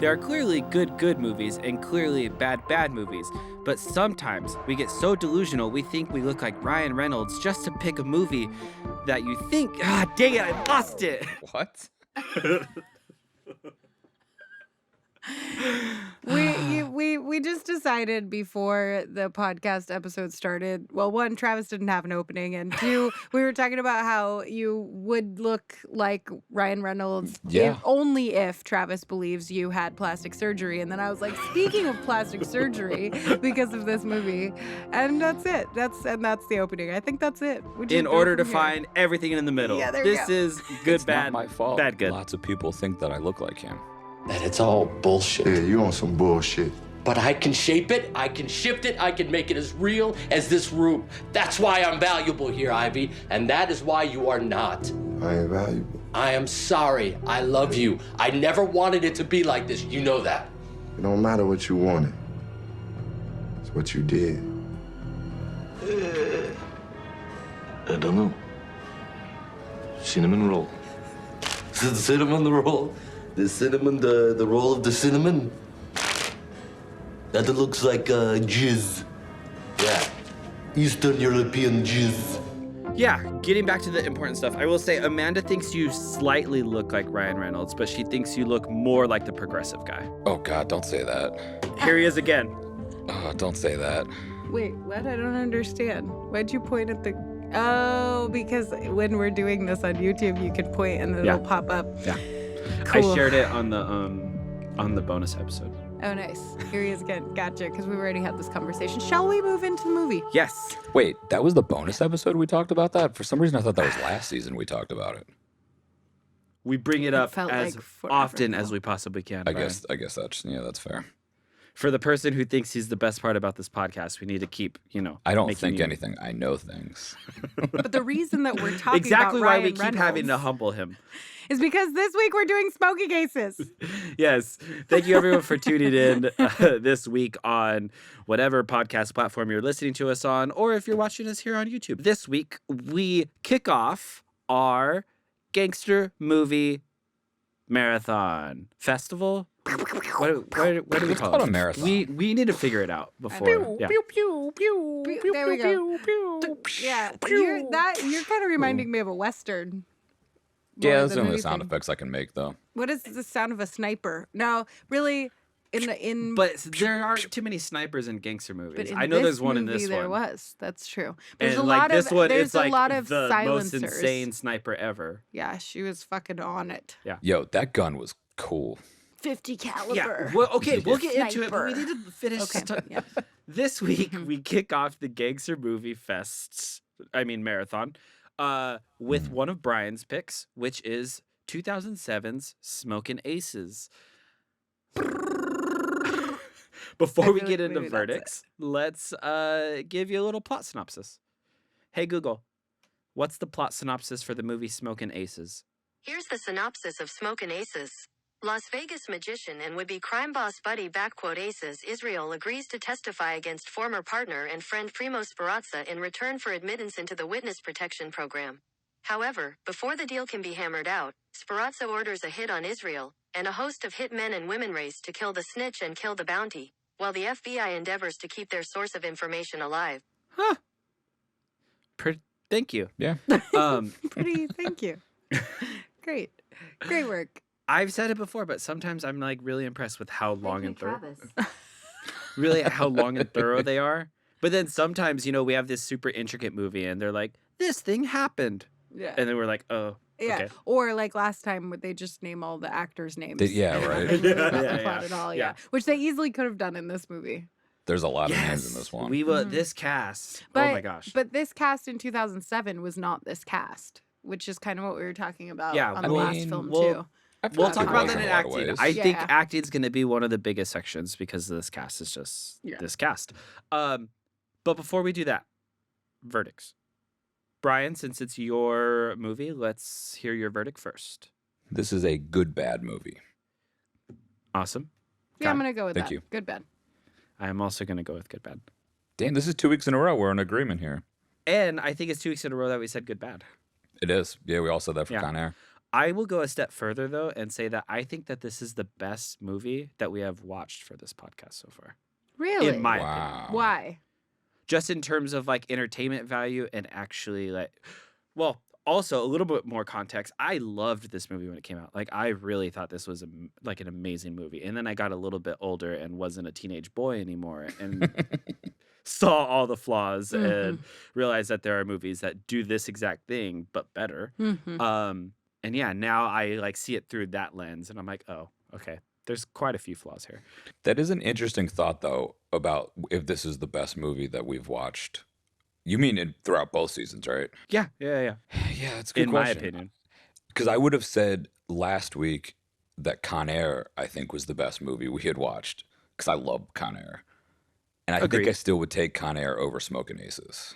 There are clearly good movies and clearly bad movies. But sometimes we get so delusional we think we look like Ryan Reynolds just to pick a movie that you think, dang it, I lost it. What? We just decided before the podcast episode started. Well, one, Travis didn't have an opening, and two, we were talking about how you would look like Ryan Reynolds only if Travis believes you had plastic surgery. And then I was like, speaking of plastic surgery, because of this movie, and that's it. That's the opening. I think that's it. In order to find everything in the middle. Yeah, there we this go. is good, It's bad, not my fault. bad, good. Lots of people think that I look like him. That it's all bullshit. Yeah, you on some bullshit. But I can shape it, I can shift it, I can make it as real as this room. That's why I'm valuable here, Ivy, and that is why you are not. I ain't valuable. I am sorry. I love you. I never wanted it to be like this. You know that. It don't matter what you wanted. It's what you did. I don't know. Cinnamon roll. The cinnamon roll. The cinnamon, the roll of the cinnamon. That looks like jizz. Yeah. Eastern European jizz. Yeah, getting back to the important stuff, I will say Amanda thinks you slightly look like Ryan Reynolds, but she thinks you look more like the progressive guy. Oh, God, don't say that. Here he is again. Oh, don't say that. Wait, what? I don't understand. Why'd you point at the... Oh, because when we're doing this on YouTube, you can point and it'll pop up. Yeah. Cool. I shared it on the bonus episode. Oh, nice. Here he is again. Gotcha, because we've already had this conversation. Shall we move into the movie? Yes. Wait, that was the bonus episode we talked about that? For some reason, I thought that was last season we talked about it. We bring it up felt as like forever often ago. as we possibly can. I Brian. guess that's fair. For the person who thinks he's the best part about this podcast, we need to keep, I don't making think you- anything. I know things. But the reason that we're talking Exactly about why Ryan we keep Reynolds having to humble him. is because this week we're doing Smoking Aces. Yes. Thank you, everyone, for tuning in this week on whatever podcast platform you're listening to us on, or if you're watching us here on YouTube. This week, we kick off our gangster movie marathon festival. What do we call called it? a marathon. We need to figure it out before. Yeah. There we go. Yeah, you're kind of reminding me of a Western. Yeah, more those are than the only sound anything. effects I can make, though. What is the sound of a sniper? No, really, But there aren't too many snipers in gangster movies. but in I know this there's one in movie this there one. was. That's true. There's And a like lot this of one, there's it's a like lot of the silencers. most insane sniper ever. Yeah, she was fucking on it. Yeah. Yo, that gun was cool. 50 caliber. Yeah. Well, okay, we'll get into it, but we Sniper. need to finish. Okay. Yeah. This week we kick off the gangster movie marathon, with one of Brian's picks, which is 2007's Smokin' Aces. Before we get into maybe that's verdicts, let's give you a little plot synopsis. Hey Google, what's the plot synopsis for the movie Smokin' Aces? Here's the synopsis of Smokin' Aces. Las Vegas magician and would-be crime boss buddy Aces Israel agrees to testify against former partner and friend Primo Speranza in return for admittance into the witness protection program. However, before the deal can be hammered out, Speranza orders a hit on Israel, and a host of hit men and women race to kill the snitch and kill the bounty, while the FBI endeavors to keep their source of information alive. Huh. Thank you. Yeah. Pretty, thank you. Great work. I've said it before, but sometimes I'm like really impressed with how long and thorough. Really, how long and thorough they are. But then sometimes, we have this super intricate movie, and they're like, "This thing happened," Yeah. and then we're like, "Oh, Yeah. okay." Or like last time, would they just name all the actors' names? Yeah, right. Not really about the Yeah, plot yeah. at all. Yeah. Yeah. Which they easily could have done in this movie. There's a lot of names in this one. We will. This cast. But, oh my gosh. But this cast in 2007 was not this cast, which is kind of what we were talking about Yeah, on the I last mean, film we'll- too. We'll talk about that in in a lot of acting. ways. I think Yeah. acting's going to be one of the biggest sections because this cast is just this cast. But before we do that, verdicts. Brian, since it's your movie, let's hear your verdict first. This is a good, bad movie. Awesome. Yeah, I'm Got it. going to go with Thank that. you. Good, bad. I am also going to go with good, bad. Damn, this is 2 weeks in a row. We're in agreement here. And I think it's 2 weeks in a row that we said good, bad. It is. Yeah, we all said that for Yeah. Con Air. I will go a step further though and say that I think that this is the best movie that we have watched for this podcast so far. Really? In my opinion. Wow. Why? Just in terms of like entertainment value and actually like, well, also a little bit more context. I loved this movie when it came out. Like I really thought this was like an amazing movie. And then I got a little bit older and wasn't a teenage boy anymore and saw all the flaws and realized that there are movies that do this exact thing but better. And yeah, now I like see it through that lens and I'm like, oh, okay. There's quite a few flaws here. That is an interesting thought, though, about if this is the best movie that we've watched. You mean throughout both seasons, right? Yeah. Yeah, it's a good In my question. opinion. Because I would have said last week that Con Air, I think, was the best movie we had watched. Because I love Con Air. And I think Agreed. I still would take Con Air over Smokin' Aces.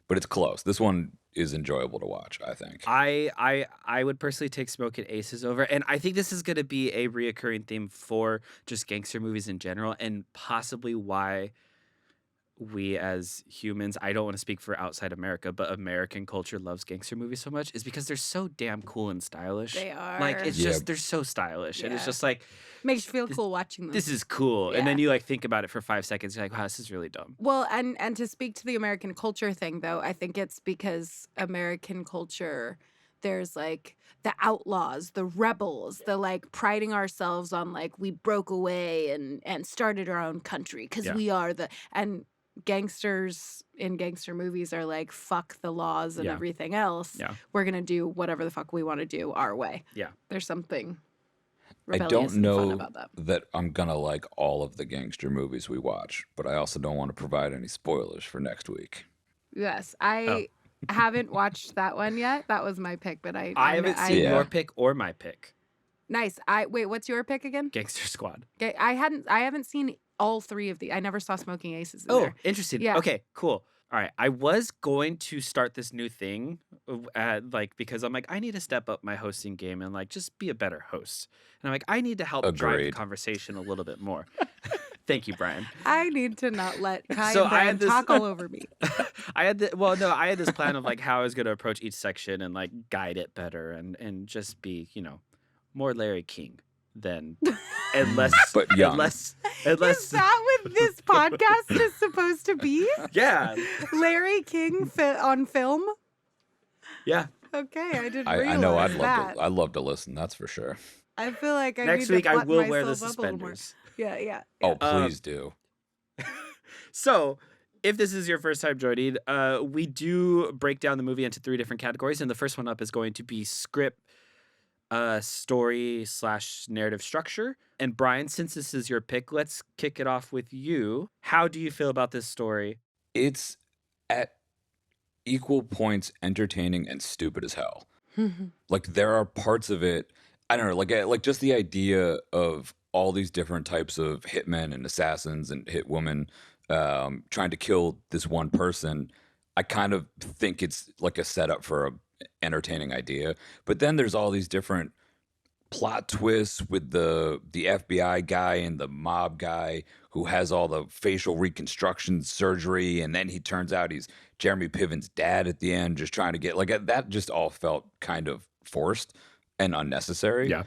But it's close. This one is enjoyable to watch, I think. I would personally take Smokin' Aces over, and I think this is going to be a reoccurring theme for just gangster movies in general, and possibly why we as humans, I don't want to speak for outside America, but American culture loves gangster movies so much is because they're so damn cool and stylish. They are. Like it's Yeah. just they're so stylish, and it's Yeah. just like Makes you feel cool watching them. this is cool, and Yeah. then you like think about it for 5 seconds, you're like, wow, this is really dumb. Well, and to speak to the American culture thing, though, I think it's because American culture, there's like the outlaws, the rebels, the like priding ourselves on like we broke away and started our own country because Yeah. we are the and gangsters in gangster movies are like fuck the laws and Yeah. everything else. Yeah. We're gonna do whatever the fuck we want to do our way. Yeah. There's something I rebellious don't and fun know about that. that I'm going to like all of the gangster movies we watch, but I also don't want to provide any spoilers for next week. Yes, I haven't watched that one yet. That was my pick, but I haven't seen Yeah. your pick or my pick, Nice. Wait. What's your pick again? Gangster Squad. Okay, I haven't seen all three of the. I never saw Smoking Aces. In Oh, there. interesting. Yeah. Okay, cool. All right. I was going to start this new thing, because I'm like, I need to step up my hosting game and like just be a better host. And I'm like, I need to help drive the Agreed. conversation a little bit more. Thank you, Brian. I need to not let Kai So and I Brian had this- talk all over me. I had this plan of like how I was going to approach each section and like guide it better and just be, more Larry King than and less But young. Unless Is that what this podcast is supposed to be? yeah. Larry King on film? Yeah. Okay, I didn't I realize know that. I'd love to listen, that's for sure. I feel like I Next need week to I button will wear the myself up a little more. suspenders. Yeah. Oh, please do. So, if this is your first time joining, we do break down the movie into 3 different categories, and the first one up is going to be script, story / narrative structure. And Brian, since this is your pick, let's kick it off with you. How do you feel about this story? It's at equal points entertaining and stupid as hell. Like there are parts of it, I don't know, like just the idea of all these different types of hitmen and assassins and hitwomen trying to kill this one person. I kind of think it's like a setup for a entertaining idea. But then there's all these different plot twists with the FBI guy and the mob guy who has all the facial reconstruction surgery, and then he turns out he's Jeremy Piven's dad at the end, just trying to get like that. Just all felt kind of forced and unnecessary. Yeah.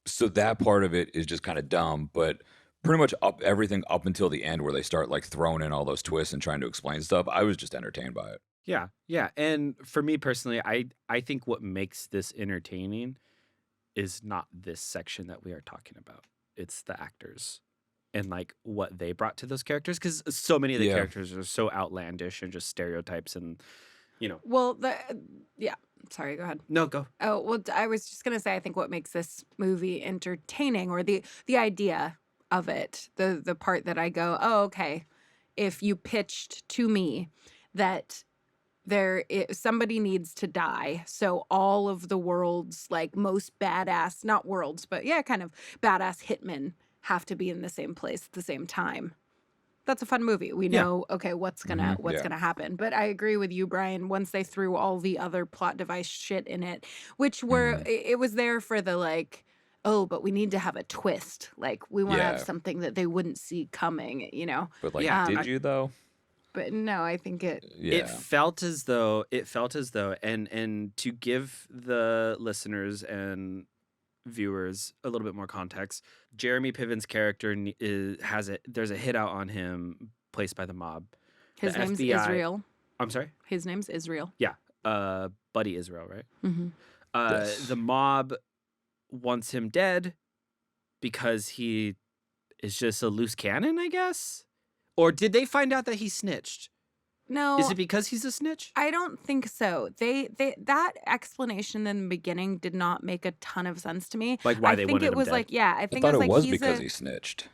So that part of it is just kind of dumb, but pretty much everything up until the end where they start like throwing in all those twists and trying to explain stuff, I was just entertained by it. Yeah. And for me personally, I think what makes this entertaining is not this section that we are talking about. It's the actors and like what they brought to those characters, because so many of the Yeah. characters are so outlandish and just stereotypes and Well, sorry, go ahead. No, go. Oh, well, I was just going to say, I think what makes this movie entertaining, or the idea of it, the part that I go, oh, okay, if you pitched to me that somebody needs to die, so all of the world's like most badass, not worlds, but yeah, kind of badass hitmen have to be in the same place at the same time. That's a fun movie. We Yeah. know, okay, what's Yeah. gonna happen. But I agree with you, Brian. Once they threw all the other plot device shit in it, which were it was there for the like, oh, but we need to have a twist. Like we want to have Yeah. something that they wouldn't see coming. But like, Yeah, did you though? But no, I think it. Yeah. It felt as though, and to give the listeners and viewers a little bit more context, Jeremy Piven's character there's a hit out on him placed by the mob. His The name's FBI Israel. I'm sorry? His name's Israel. Yeah. Buddy Israel, right? Mm-hmm. Yes. The mob wants him dead because he is just a loose cannon, I guess? Or did they find out that he snitched? No. Is it because he's a snitch? I don't think so. They that explanation in the beginning did not make a ton of sense to me. Like why I they think wanted it him was dead? like, yeah, I I think thought it was it like was he's because a, he snitched.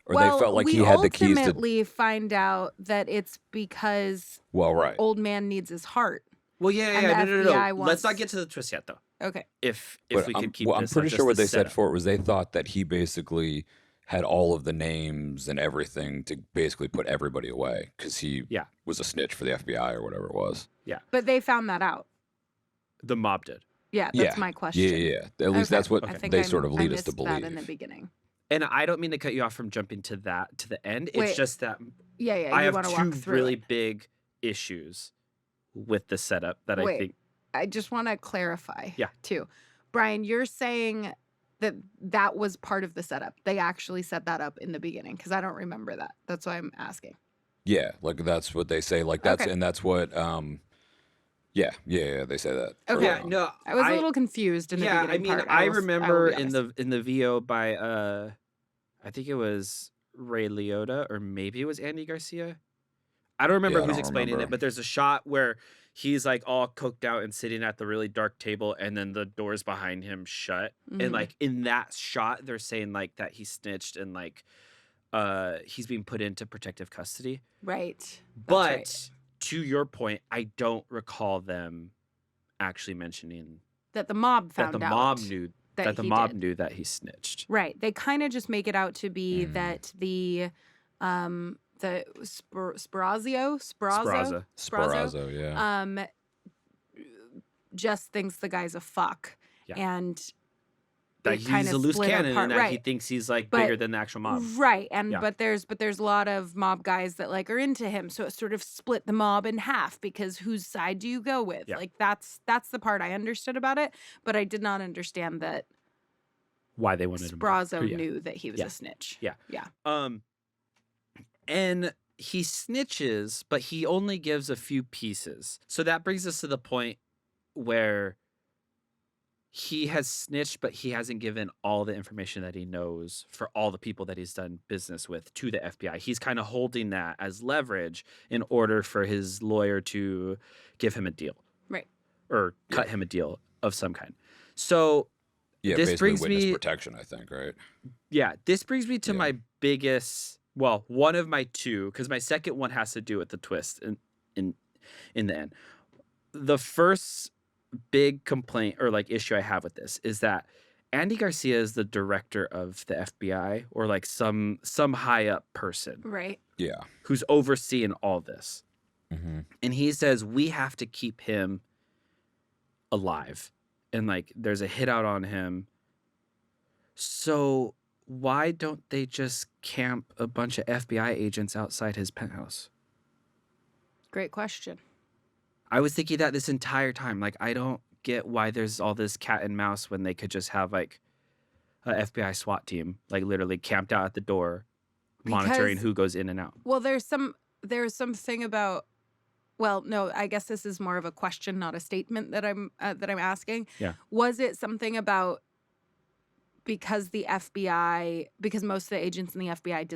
Or well, they felt like we he had the keys to. ultimately find out that it's because Well, right. old man needs his heart. Well, yeah, And yeah, the no. FBI Let's wants- not get to the twist yet, though. Okay. If But we I'm, could keep well, I'm this on pretty just sure what the they said setup. for it was they thought that he basically had all of the names and everything to basically put everybody away because he Yeah. was a snitch for the FBI or whatever it was. But they found that out. The mob did. Yeah, that's Yeah. my question. Yeah. At least Okay. that's what I think they I- sort of I lead us to missed that in the believe. beginning. And I don't mean to cut you off from jumping to the end. It's Wait. just that Yeah, I you have want to two walk through really it. big issues with the setup that I Wait. think. I just want to clarify. Yeah. Too. Brian, you're saying that was part of the setup. They actually set that up in the beginning because I don't remember that. That's why I'm asking. Yeah, like that's what they say. Like that's Okay. and that's what. Yeah, they say that. Okay. early Yeah, on. no. I was a little confused in the Yeah, beginning I mean, part. I will remember be in honest. the VO by I think it was Ray Liotta or maybe it was Andy Garcia. I don't remember Yeah, I who's don't explaining remember. it, but there's a shot where he's like all coked out and sitting at the really dark table, and then the doors behind him shut. Mhm. And like in that shot, they're saying like that he snitched and like he's being put into protective custody. Right. That's But right. to your point, I don't recall them actually mentioning That the mob that found the out mob knew that the he mob did. knew that he snitched. Right. They kind of just make it out to be Mm. that the Sparazzo, Sparazzo, yeah. just thinks the guy's a fuck. Yeah. And That it he's kinda a loose split cannon apart, and that he right. thinks he's like But- bigger than the actual mob. Right. And Yeah. but there's a lot of mob guys that like are into him. So it sort of split the mob in half because whose side do you go with? Yeah. Like that's the part I understood about it, but I did not understand that Why they wanted him. Sprazzo Yeah. knew that he was Yeah. a snitch. Yeah. Yeah. And he snitches, but he only gives a few pieces. So that brings us to the point where he has snitched, but he hasn't given all the information that he knows for all the people that he's done business with to the FBI. He's kind of holding that as leverage in order for his lawyer to give him a deal. Right. Or cut him a deal of some kind. So Yeah, this basically brings witness me- protection, I think, right? yeah, this brings me to Yeah. my biggest, well, one of my two, because my second one has to do with the twist in the end. The first big complaint or like issue I have with this is that Andy Garcia is the director of the FBI or like some high up person Right. Yeah. who's overseeing all this. Mm-hmm. And he says we have to keep him alive. And like there's a hit out on him. So why don't they just camp a bunch of FBI agents outside his penthouse? Great question. I was thinking that this entire time. Like I don't get why there's all this cat and mouse when they could just have like a FBI SWAT team like literally camped out at the door monitoring Because- who goes in and out. Well, there's something about. Well, no, I guess this is more of a question, not a statement that I'm asking. Yeah. Was it something about because the FBI, because most of the agents in the FBI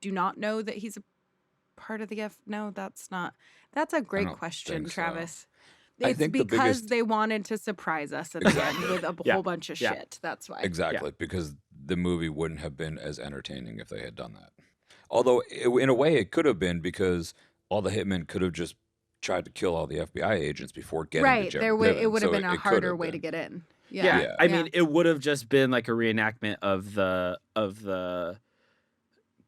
do not know that he's a part of the No, that's not. That's a great don't question, think so. Travis. I It's think the because biggest- they wanted to surprise us at the end Exactly. with a Yeah. whole bunch of Yeah. shit. That's why. Exactly, because the movie wouldn't have been as entertaining if they had done that. Although, in a way, it could have been because all the hitmen could have just tried to kill all the FBI agents before getting to Right. Jeremy It would Piven, have so been a it could harder have way to been. get in. Yeah. Yeah. I mean, it would have just been like a reenactment of the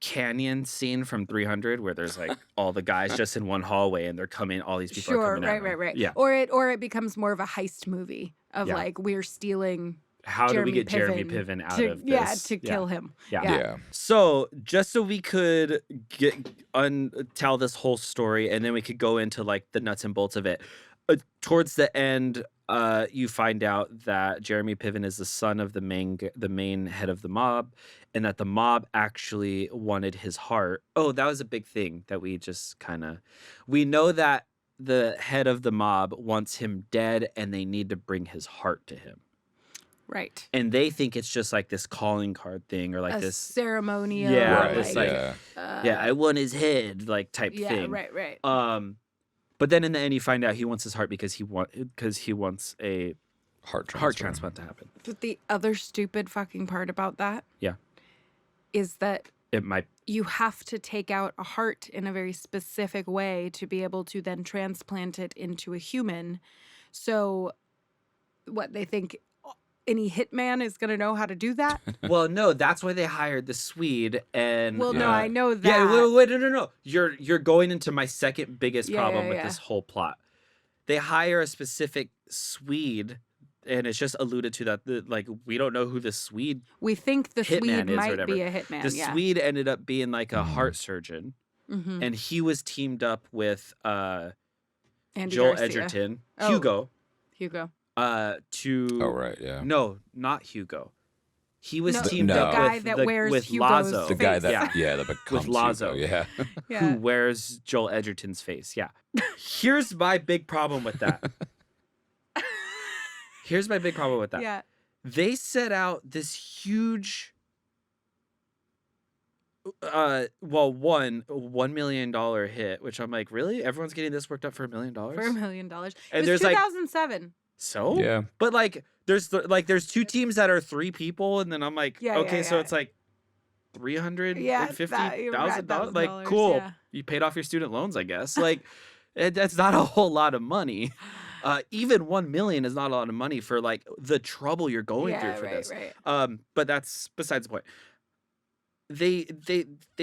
canyon scene from 300 where there's like all the guys just in one hallway and they're coming, all these people are Sure, coming at them. right. Yeah. Or it becomes more of a heist movie of Yeah. like we're stealing how do we get Jeremy Piven out of this? Yeah, to kill him. Yeah. So just so we could tell this whole story, and then we could go into like the nuts and bolts of it. Towards the end, you find out that Jeremy Piven is the son of the main head of the mob, and that the mob actually wanted his heart. Oh, that was a big thing that we just we know that the head of the mob wants him dead, and they need to bring his heart to him. Right. And they think it's just like this calling card thing, or like this ceremonial. Yeah, Right, it's like I want his head, like type thing. Right. But then in the end, you find out he wants his heart because he wants a Heart transplant to happen. But the other stupid fucking part about that, is that It might. you have to take out a heart in a very specific way to be able to then transplant it into a human. So, what they think any hitman is going to know how to do that? Well, no, that's why they hired the Swede. And Well, no, Yeah. I know that. yeah, wait, no. You're going into my second biggest problem with yeah. this whole plot. They hire a specific Swede, and it's just alluded to that like we don't know who the Swede. We think the Hitman Swede is or might whatever. be a hitman. The Swede ended up being like a heart surgeon, and he was teamed up with Andy Joel Garcia. Edgerton, Oh. Hugo, Hugo. to Oh, right, yeah. no, not Hugo. He was No, teamed the up guy with that the, wears with Hugo's Lazo, The guy face. that that becomes Lazo. Hugo, yeah. Yeah. who wears Joel Edgerton's face. Yeah. Here's my big problem with that. Yeah. They set out this huge $1 million hit, which I'm like, really? Everyone's getting this worked up for $1 million? For $1 million. And It was there's like 2007. so? Yeah. But like there's two teams that are 3 people, and then I'm like, Yeah, okay, yeah, so yeah. it's like $350,000. $1,000, Like, cool. yeah. You paid off your student loans, I guess. Like, that's not a whole lot of money. Even 1 million is not a lot of money for like the trouble you're going through for this. Right. But that's besides the point. They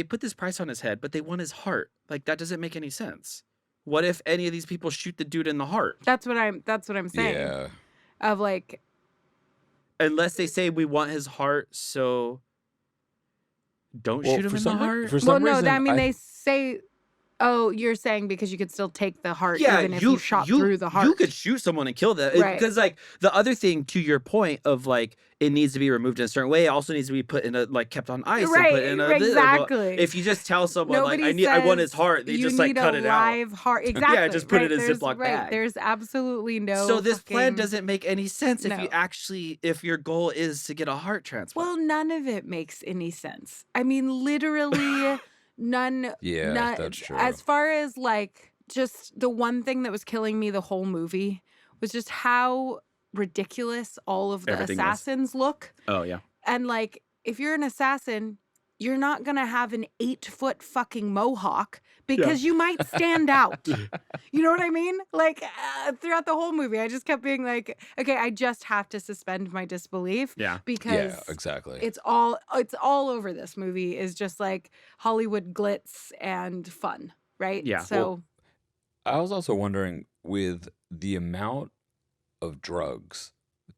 put this price on his head, but they want his heart. Like, that doesn't make any sense. What if any of these people shoot the dude in the heart? That's what I'm saying. Yeah. Of like, Unless they say we want his heart, so don't shoot him in the heart. For some well, no, reason, I mean, they say, oh, you're saying because you could still take the heart even if you shot through the heart. You could shoot someone and kill them. Right. Because like the other thing, to your point of like it needs to be removed in a certain way, it also needs to be put in a like kept on ice. Right, And put in a exactly. If you just tell someone Nobody I want says his heart, they you just like need cut a it out. live heart. Exactly. just put it in a There's- Ziploc bag. There's absolutely no. So this plan fucking- doesn't make any sense No. if your goal is to get a heart transplant. Well, none of it makes any sense. I mean, literally none. Yeah, none- that's true. As far as like just the one thing that was killing me the whole movie was just how ridiculous all of the Everything was. assassins look. Oh yeah. And like, if you're an assassin, you're not gonna have an 8-foot fucking mohawk because you might stand out. You know what I mean? Like throughout the whole movie, I just kept being like, okay, I just have to suspend my disbelief. Yeah. Because Yeah, exactly. it's all over this movie is just like Hollywood glitz and fun, right? Yeah. So I was also wondering, with the amount of drugs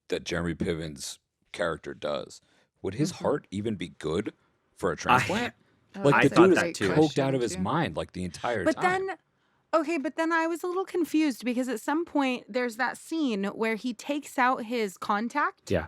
that Jeremy Piven's character does, would his heart even be good for a transplant? Like, I the thought dude that is too. coked out of his mind like the entire But time. then, okay, but then I was a little confused because at some point there's that scene where he takes out his contact. Yeah.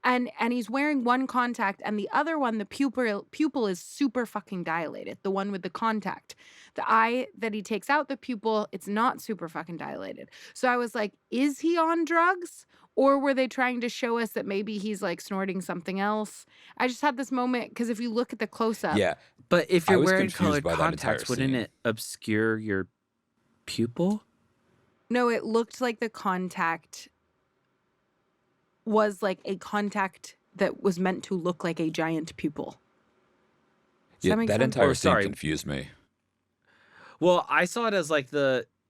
And he's wearing one contact and the other one, the pupil is super fucking dilated. The one with the contact. The eye that he takes out the pupil, it's not super fucking dilated. So I was like, is he on drugs? Or were they trying to show us that maybe he's like snorting something else? I just had this moment because if you look at the close-up. Yeah. But if I you're was wearing confused colored by that entire contacts, wouldn't scene. it obscure your pupil? No, it looked like the contact was like a contact that was meant to look like a giant pupil. Does Yeah, that make that sense? entire Or, scene sorry. confused me. Well, I saw it as like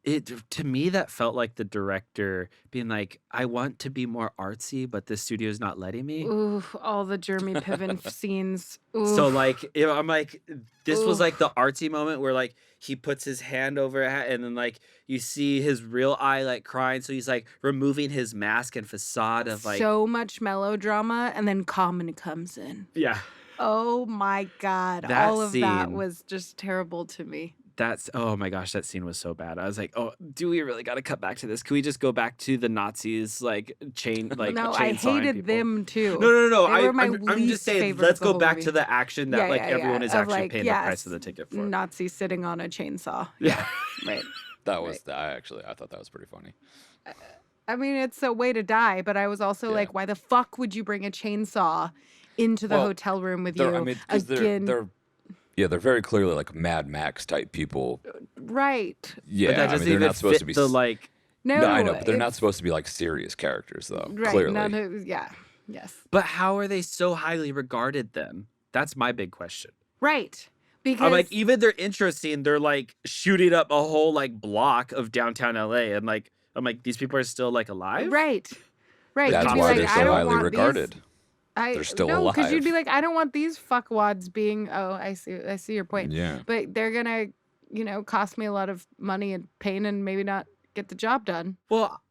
to me that felt like the director being like, I want to be more artsy, but the studio's not letting me. Ooh, all the Jeremy Piven scenes. Ooh. So like, I'm like, this was like Oof. the artsy moment where like he puts his hand over it and then like you see his real eye like crying. So he's like removing his mask and facade of like, so much melodrama, and then Common comes in. yeah, Oh my God. That All of that scene- was just terrible to me. that's, oh my gosh, that scene was so bad. I was like, oh, do we really got to cut back to this? Can we just go back to the Nazis like chain like No, I chainsawing hated people? them too. No. They were my I'm just least saying, favorite let's of the go whole back movie. to the action that Yeah, like yeah, everyone yeah. is Of, actually like, paying the price of the ticket for. Nazi sitting on a chainsaw. Yeah. Right. That was I thought that was pretty funny. I mean, it's a way to die, but I was also Yeah. like, why the fuck would you bring a chainsaw into the Well, hotel room with you? I mean, because they're very clearly like Mad Max type people. Right. Yeah, But that I doesn't mean, they're even not supposed fit to be. the like. No, No, I know, but they're not it's- supposed to be like serious characters, though. Right. Clearly, Yeah. Yes. But how are they so highly regarded then? That's my big question. Right. Because I'm like, even their intro scene, they're like shooting up a whole like block of downtown LA, and like, I'm like, these people are still like alive. right. Right. that's You'd be why like, they're I so don't highly want regarded. These, They're still no, because you'd be alive. like, I don't want these fuckwads being. Oh, I see your point. Yeah, But they're gonna, cost me a lot of money and pain, and maybe not get the job done. Well,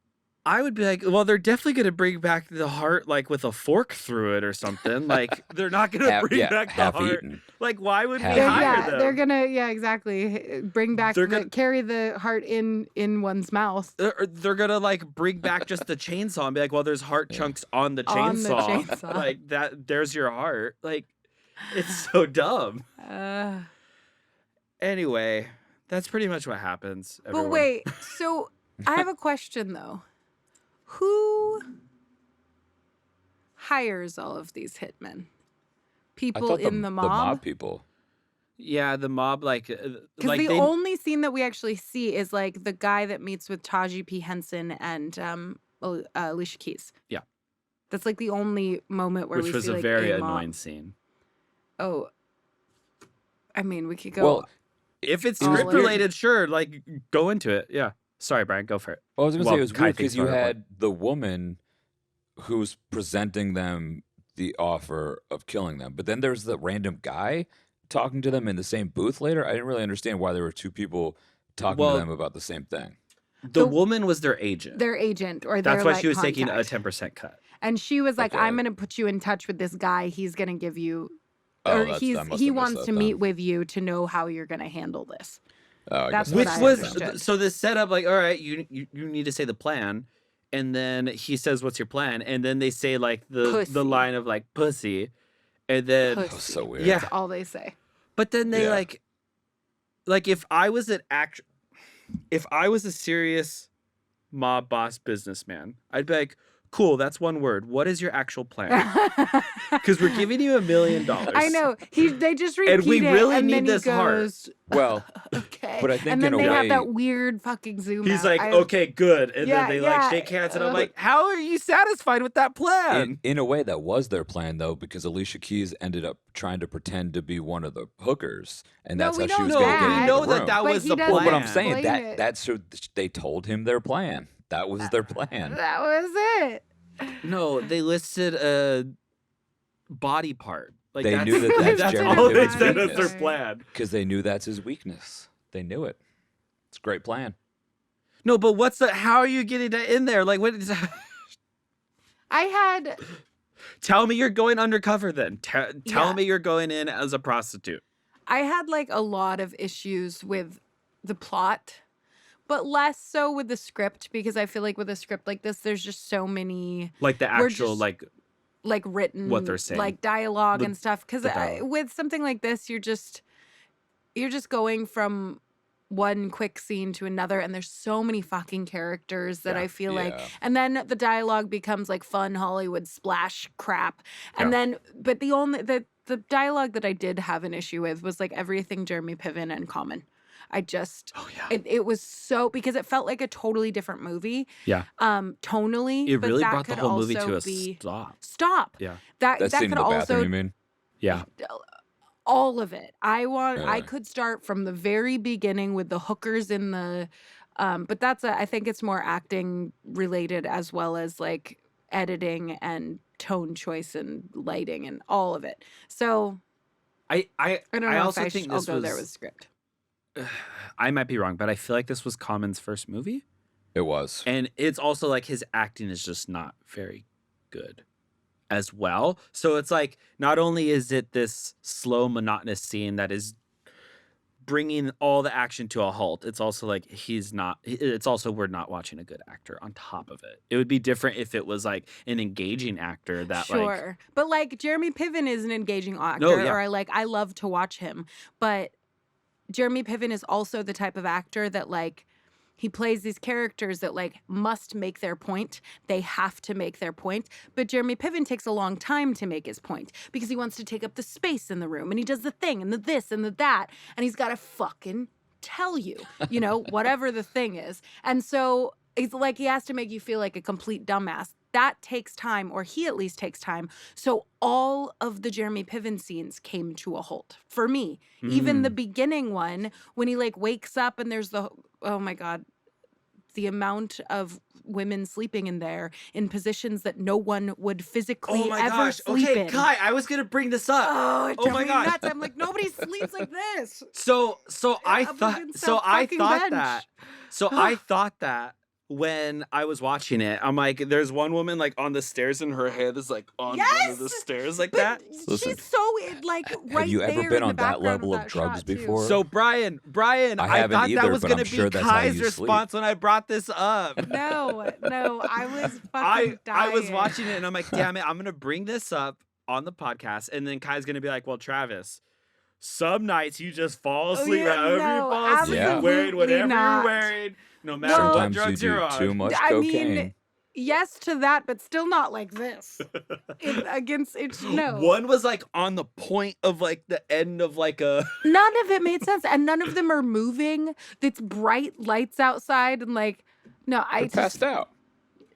I would be like, well, they're definitely gonna bring back the heart like with a fork through it or something. Like they're not gonna bring back the half heart. eaten. Like, why would we Half They're, eaten. hire them? they're gonna, exactly. Bring back, They're gonna- carry the heart in one's mouth. They're gonna like bring back just the chainsaw and be like, well, there's heart chunks on the On the chainsaw. chainsaw. Like that, there's your heart. Like, it's so dumb. Anyway, that's pretty much what happens. But everyone. wait, so I have a question though. Who hires all of these hitmen? I People thought in the the mob? mob people. Yeah, the mob like Because like the they, only scene that we actually see is like the guy that meets with Taji P. Henson and Alicia Keys. Yeah. That's like the only moment where which we was see a like very a mob. annoying scene. Oh, I mean, we could go. Well, If it's All script in. related, sure, like go into it. Yeah. Sorry, Brian, go for it. I was gonna Well, say it was Kai weird thinks because you about it, had the woman who's presenting them the offer of killing them, but then there's the random guy talking to them in the same booth later. I didn't really understand why there were two people talking Well, to them about the same thing. The woman was their agent. their agent or That's their why like, she was taking a contact. 10% cut. And she was like, Okay. I'm going to put you in touch with this guy. He's going to give you, Oh, or that's- I must he have missed wants that to then. meet with you to know how you're going to handle this. Oh, I That's guess what Which I was understood. so this setup like, all right, you need to say the plan, and then he says, "What's your plan?" And then they say like the Pussy. line of like pussy, and then Pussy. That was so weird. Yeah. That's all they say. but then they Yeah. like if I was if I was a serious mob boss businessman, I'd be like, cool, that's one word. What is your actual plan? Because we're giving you $1 million. I know. They just repeat And we it, really and need then he this heart. goes, Well, okay. but I think and then in a they have way- that weird fucking zoom He's out. like, okay, good. And Yeah, then they yeah. like shake hands, and I'm Ugh. like, how are you satisfied with that plan? in a way, that was their plan, though, because Alicia Keys ended up trying to pretend to be one of the hookers, and No, that's we how she know was no, going to get that. into we know the that room. that But was he the doesn't plan. Well, what I'm saying Explain that it. that's so they told him their plan. That was their plan. That was it. No, they listed a body part. Like They that's, knew that that's that's Jeremy all they Piven's said as weakness. their plan. Because they knew that's his weakness. They knew it. It's a great plan. No, but what's the? How are you getting that in there? Like, what? Is, I had tell me you're going undercover. Then tell Yeah. me you're going in as a prostitute. like a lot of issues with the plot, but less so with the script, because I feel like with a script like this, there's just so many Like the We're actual just- like written What they're saying. like dialogue The- and stuff. Because the dialogue. with something like this, you're just going from one quick scene to another, and there's so many fucking characters that Yeah. I feel like, Yeah. and then the dialogue becomes like fun Hollywood splash crap, and Yeah. then but the dialogue that I did have an issue with was like everything Jeremy Piven and Common. I just oh yeah, it was so, because it felt like a totally different movie. yeah. Tonally, It but really that brought the could whole movie also to a be, stop. Stop. Yeah, That That scene in could the also bathroom, you mean? yeah. all of it. I Yeah. could start from the very beginning with the hookers in the But I think it's more acting related as well as like editing and tone choice and lighting and all of it. So I I don't know also if think I'll this go there was. with script. I might be wrong, but I feel like this was Common's first movie, It was. and it's also like his acting is just not very good as well. So it's like not only is it this slow, monotonous scene that is bringing all the action to a halt, it's also like it's also we're not watching a good actor on top of it. It would be different if it was like an engaging actor that Sure. But like Jeremy Piven is an engaging actor, No, yeah. or I love to watch him. But Jeremy Piven is also the type of actor that like he plays these characters that like must make their point. They have to make their point. But Jeremy Piven takes a long time to make his point because he wants to take up the space in the room and he does the thing and the this and the that. And he's got to fucking tell you, whatever the thing is. And so it's like he has to make you feel like a complete dumbass. That takes time, or he at least takes time. So all of the Jeremy Piven scenes came to a halt for me. Even the beginning one, when he like wakes up and there's oh my God, the amount of women sleeping in there in positions that no one would physically ever sleep in. Kai, I was gonna bring this up. Oh, it drove my me gosh. nuts. I'm like, nobody sleeps like this. So I Up thought against so that I fucking thought bench. that. So I thought that when I was watching it, I'm like, there's one woman like on the stairs and her head is like on one of the Yes! stairs like But that. Listen, she's so like right have you there ever in been the on that background level of of that drugs shot, too. before? So Brian, I I haven't thought either, that was but gonna I'm be sure that's how Kai's you response when I brought this up. No, I was fucking I dying. was watching it and I'm like, damn it, I'm gonna bring this up on the podcast, and then Kai's gonna be like, well, Travis, some nights you just fall asleep yeah, however no, you fall asleep, Yeah. you're wearing whatever not. you're wearing, no matter No. what Sometimes drugs you you're do on. too much I cocaine. mean, yes to that, but still not like this. No. One was like on the point of like the end of like a. None of it made sense, and none of them are moving. It's bright lights outside, and like, no, I They're passed out.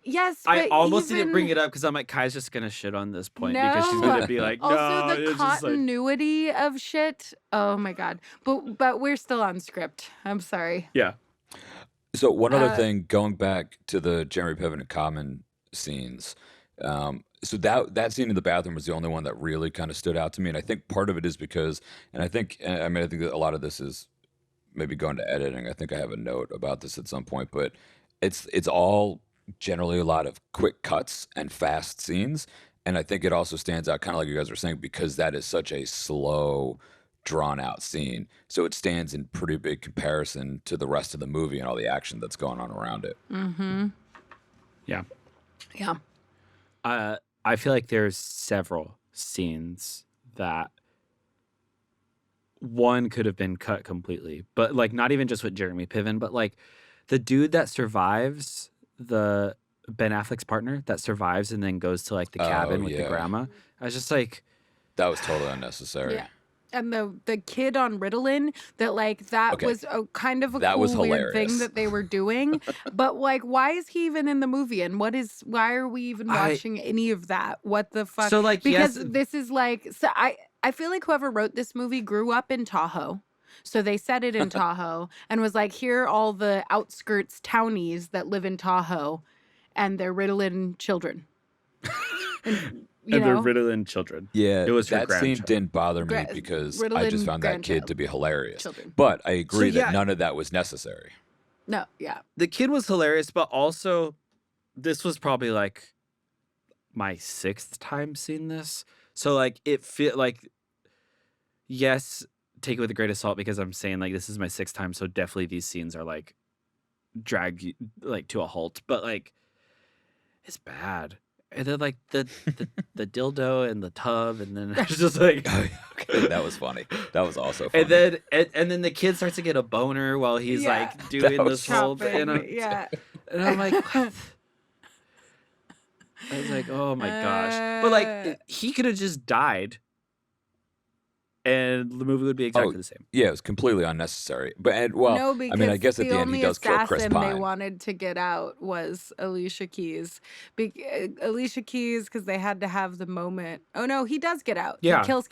yes. I but almost even, didn't bring it up because I'm like, Kai's just gonna shit on this point because she's No. gonna be like, no, Also, the it's just like. continuity of shit. Oh my God. But we're still on script. I'm sorry. Yeah. So one other Uh, thing, going back to the Jeremy Piven and Common scenes, so that scene in the bathroom was the only one that really kind of stood out to me, and I think part of it is because, and I think that a lot of this is maybe going to editing. I think I have a note about this at some point, but it's all generally a lot of quick cuts and fast scenes, and I think it also stands out kind of like you guys were saying because that is such a slow, drawn out scene. So it stands in pretty big comparison to the rest of the movie and all the action that's going on around it. Mm-hmm. Yeah. Yeah. I feel like there's several scenes that one could have been cut completely, but like not even just with Jeremy Piven, but like the dude that survives, the Ben Affleck's partner that survives and then goes to like the cabin with the yeah. grandma. I was just like, That was totally unnecessary. Yeah. And the kid on Ritalin, that like that Okay. was a kind of a That cool was weird thing hilarious. that they were doing. But like, why is he even in the movie? And why are we even watching any of that? What the fuck? So, like, because yes- this is like, so I feel like whoever wrote this movie grew up in Tahoe. So they set it in Tahoe and was like, here are all the outskirts townies that live in Tahoe and they're Ritalin children. And, you and they're know? Ritalin children. Yeah, It was her that scene grandchild. didn't bother me Gra- because I Ritalin just found that kid grandchild. to be hilarious. Children. But I agree yeah. that none of that was necessary. No, yeah. The kid was hilarious, but also this was probably like my 6th time seeing this. So like it feel like, yes, take it with a grain of salt because I'm saying like this is my 6th time, so definitely these scenes are like drag you like to a halt. But like it's bad. And then like the dildo and the tub, and then it's just like Okay, that was funny. That was also funny. and then the kid starts to get a boner while he's Yeah. like doing was this whole Chopping, thing. yeah. And I'm like, what? I was like, oh my gosh. But like, he could have just died and the movie would be exactly the same. Yeah, it was completely unnecessary. But No, because I mean, I guess at the end he only does kill Chris assassin they Pine. wanted to get out was Alicia Keys. Alicia Keys, because they had to have the moment. Oh no, he does get out. Yeah. He kills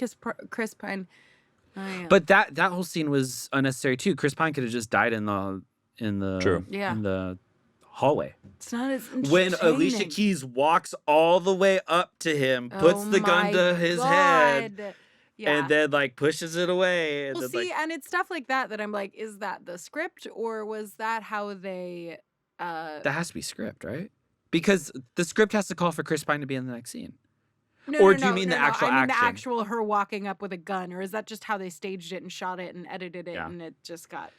Chris Pine. Oh, yeah. But that whole scene was unnecessary too. Chris Pine could have just died in True. Yeah. in the hallway. It's not as When Alicia entertaining. Keys walks all the way up to him, puts Oh the gun my to his head, God. Yeah. and then like pushes it away. And Well, then, see, like, and it's stuff like that I'm like, is that the script or was that how they? that has to be script, right? Because the script has to call for Chris Pine to be in the next scene. No, Or no, do you no, mean no, the no. actual I mean the action? actual her walking up with a gun, or is that just how they staged it and shot it and edited it, Yeah. and it just got?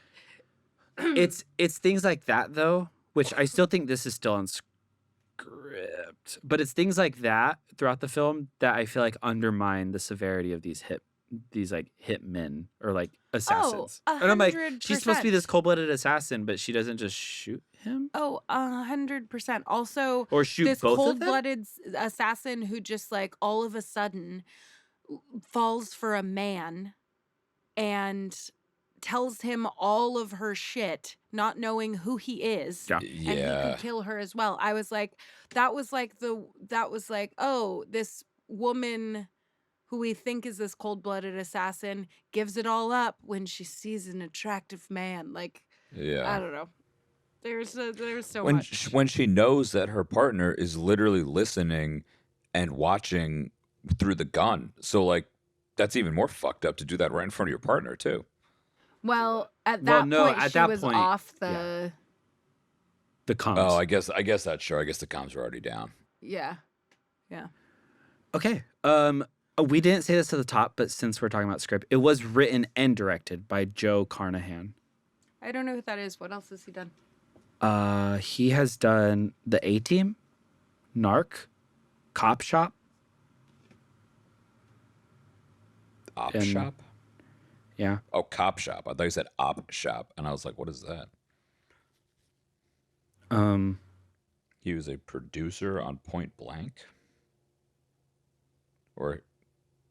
It's things like that though, which I still think this is still on script, but it's things like that throughout the film that I feel like undermine the severity of these like hit men or like assassins. And I'm like, she's supposed to be this 100%. cold-blooded assassin, but she doesn't just shoot him Oh, 100%. Also, or shoot this both of them. cold-blooded assassin who just like all of a sudden falls for a man and tells him all of her shit, not knowing who he is. Yeah. And he Yeah. could kill her as well. I was like, that was like, oh, this woman who we think is this cold-blooded assassin gives it all up when she sees an attractive man. Like, I Yeah. don't know. There's so When much. when she knows that her partner is literally listening and watching through the gun. So like that's even more fucked up to do that right in front of your partner too. Well, at Well, that no, point, at she that was point, off yeah. the. The comms. Oh, I guess that's sure. I guess the comms are already down. Yeah. Okay. We didn't say this at the top, but since we're talking about script, it was written and directed by Joe Carnahan. I don't know who that is. What else has he done? He has done The A-Team, Narc, Cop Shop. Op And- shop? Yeah. Oh, cop shop. I thought you said op shop, and I was like, what is that? He was a producer on Point Blank, or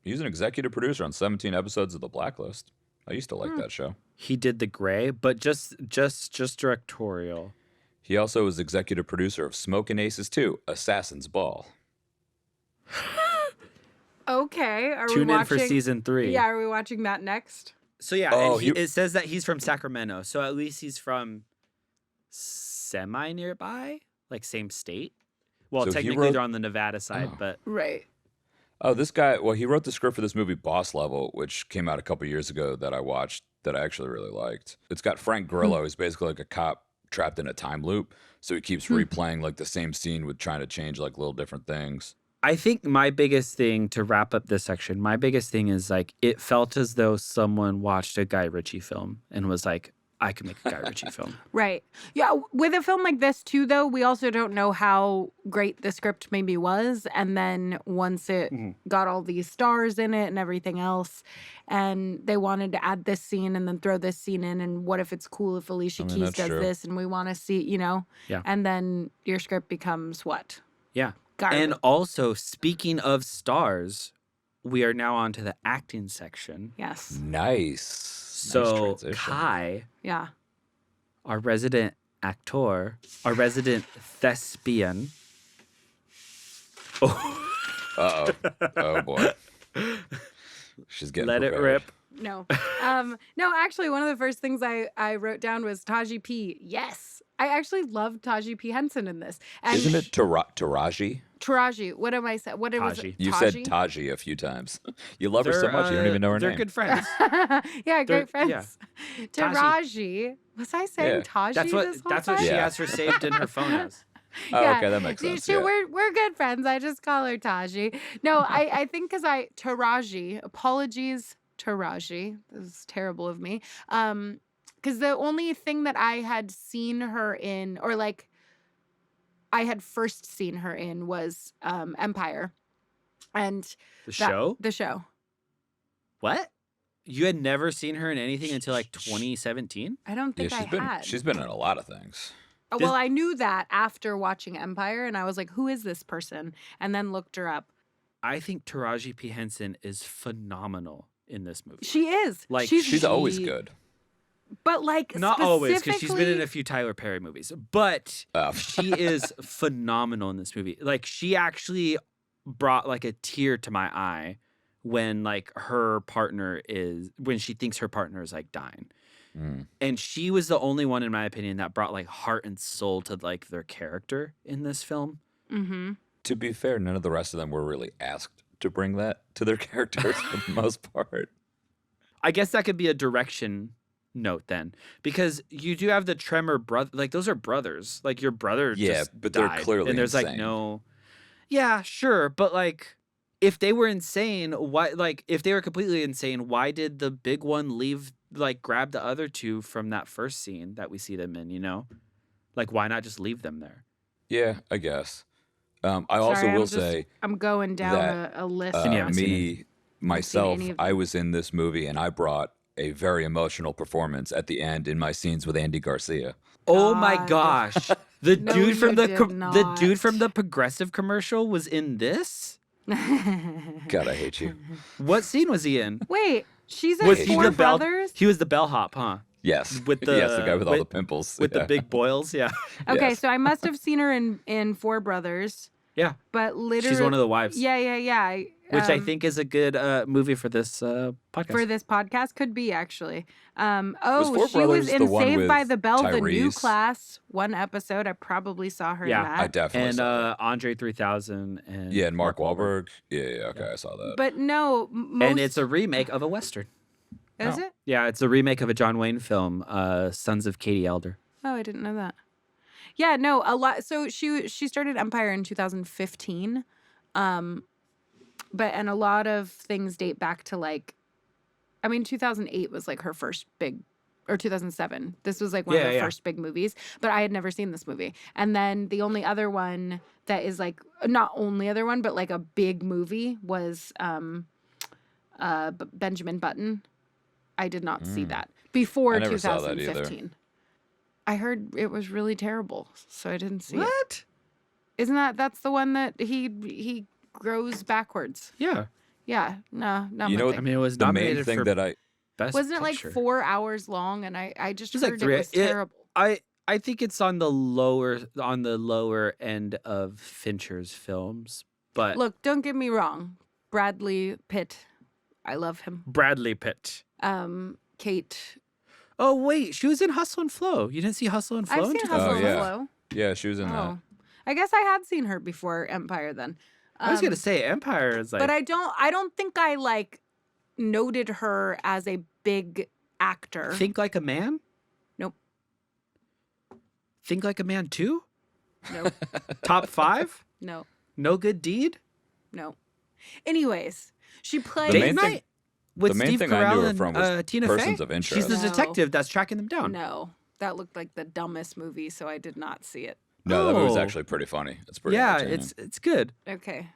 he was an executive producer on 17 episodes of The Blacklist. I used to like that show. He did The Gray, but just directorial. He also was executive producer of Smokin' Aces 2, Assassin's Ball. Okay. Are we Tune in watching? for season 3. Yeah, are we watching that next? So yeah, Oh, and it says that he's from Sacramento, so at least he's from semi nearby, like same state. Well, So he technically wrote- they're on the Nevada side, Oh. but Right. Oh, this guy, well, he wrote the script for this movie Boss Level, which came out a couple years ago that I watched that I actually really liked. It's got Frank Grillo, who's basically like a cop trapped in a time loop. So he keeps replaying like the same scene with trying to change like little different things. I think my biggest thing to wrap up this section, my biggest thing is like it felt as though someone watched a Guy Ritchie film and was like, I could make a Guy Ritchie film. Right. Yeah. With a film like this, too, though, we also don't know how great the script maybe was. And then once it got all these stars in it and everything else, and they wanted to add this scene and then throw this scene in, and what if it's cool if Alicia Keys that's does true. this and we want to see, you know? Yeah. And then your script becomes what? Yeah. Garbage. And also, speaking of stars, we are now on to the acting section. Yes. Nice. So Nice transition. Kai, Yeah. our resident actor, our resident thespian. Oh, Uh-oh. Oh, boy. She's getting let it prepared. rip. No. No, actually, one of the first things I wrote down was Taji P. Yes. I actually loved Taji P. Henson in this. And Isn't it Taraji? Taraji. What am I saying? What it was? Taji. You said Taji a few times. You love her so They're, much, you don't even know her they're name. good friends. Yeah, They're- great friends. yeah. Taraji. Was I saying Yeah. Taji That's this whole what time? she Yeah. has her saved in her phone as. Oh, Yeah. okay, that makes sense. So yeah. we're good friends. I just call her Taji. No, I think because Taraji. Apologies, Taraji. This is terrible of me. Because the only thing that I had seen her in, or like I had first seen her in, was Empire, and The that- show? The show. What? You had never seen her in anything until like 2017? I don't Yeah, think she's been in a lot of things. Well, I knew that after watching Empire, and I was like, "Who is this person?" And then looked her up. I think Taraji P. Henson is phenomenal in this movie. She is. Like, She's always good. But like, Not always, because she's been in specifically- a few Tyler Perry movies. But Oh. she is phenomenal in this movie. Like, she actually brought like a tear to my eye when like when she thinks her partner is like dying. And she was the only one, in my opinion, that brought like heart and soul to like their character in this film. Mm-hmm. To be fair, none of the rest of them were really asked to bring that to their characters for the most part. I guess that could be a direction note then, because you do have the Tremor brother, like those are brothers, like your brother just but they're died, clearly and there's insane. like no, yeah, sure, but like if they were insane, why, like if they were completely insane, why did the big one leave, like grab the other two from that first scene that we see them in, you know? Like why not just leave them there? Yeah, I guess. I also will say I'm going down that, a list. And you haven't seen me, myself, any of I them. was in this movie and I brought a very emotional performance at the end in my scenes with Andy Garcia. Oh my God. gosh. The No, dude from you the did the dude not. from the Progressive commercial was in this? God, I hate you. What scene was he in? Wait, she's in Was he Four the bell? Brothers? He was the bellhop, huh? Yes. With the yes, the guy with all with- the pimples. With Yeah. the big boils, yeah. Okay, Yes. so I must have seen her in Four Brothers, Yeah. but literally She's one of the wives. Yeah. Which I think is a good movie for this podcast. for this podcast could be actually. Was Oh, Four she was Brothers the in one Saved by with the Bell, the new Tyrese? class. One episode, I probably saw her Yeah, in that. I definitely and saw that. Andre 3000 and Yeah, and Mark Wahlberg. Yeah, okay, I saw that. But no, most And it's a remake of a western. is Oh. it? Yeah, it's a remake of a John Wayne film, Sons of Katie Elder. Oh, I didn't know that. Yeah, no, a lot. So she started Empire in 2015, but and a lot of things date back to like, I mean, 2008 was like her first big, or 2007. This was like one of her Yeah. first big movies. But I had never seen this movie. And then the only other one that is like not only other one, but like a big movie was Benjamin Button. I did not see that before I never saw that either. 2015. I heard it was really terrible, so I didn't see it. What? Isn't that's the one that he grows backwards? Yeah. Yeah, no, not You my know, thing. I mean, it was the main nominated thing for that I Best Wasn't it like Picture. 4 hours long? And I just It was like heard three- it was it- terrible. I think it's on the lower end of Fincher's films, but Look, don't get me wrong. Bradley Pitt, I love him. Bradley Pitt. Kate, Oh wait, she was in Hustle and Flow. You didn't see Hustle and Flow? I've in seen 2000? Hustle Oh, and yeah. Flow. yeah, she was in that. Oh, I guess I had seen her before Empire then. I was gonna say Empire is like, But I don't think I like noted her as a big actor. Think Like a Man. Nope. Think Like a Man 2? Nope. Top 5? No. No Good Deed? No. Anyways, she played The Date main Night thing- with the main Steve thing I knew Carell her and from was Tina Persons Fey. of Interest. She's the No. detective that's tracking them down. No. That looked like the dumbest movie, so I did not see it. No, that movie's Oh. actually pretty funny. It's pretty Yeah, entertaining. it's good. Okay.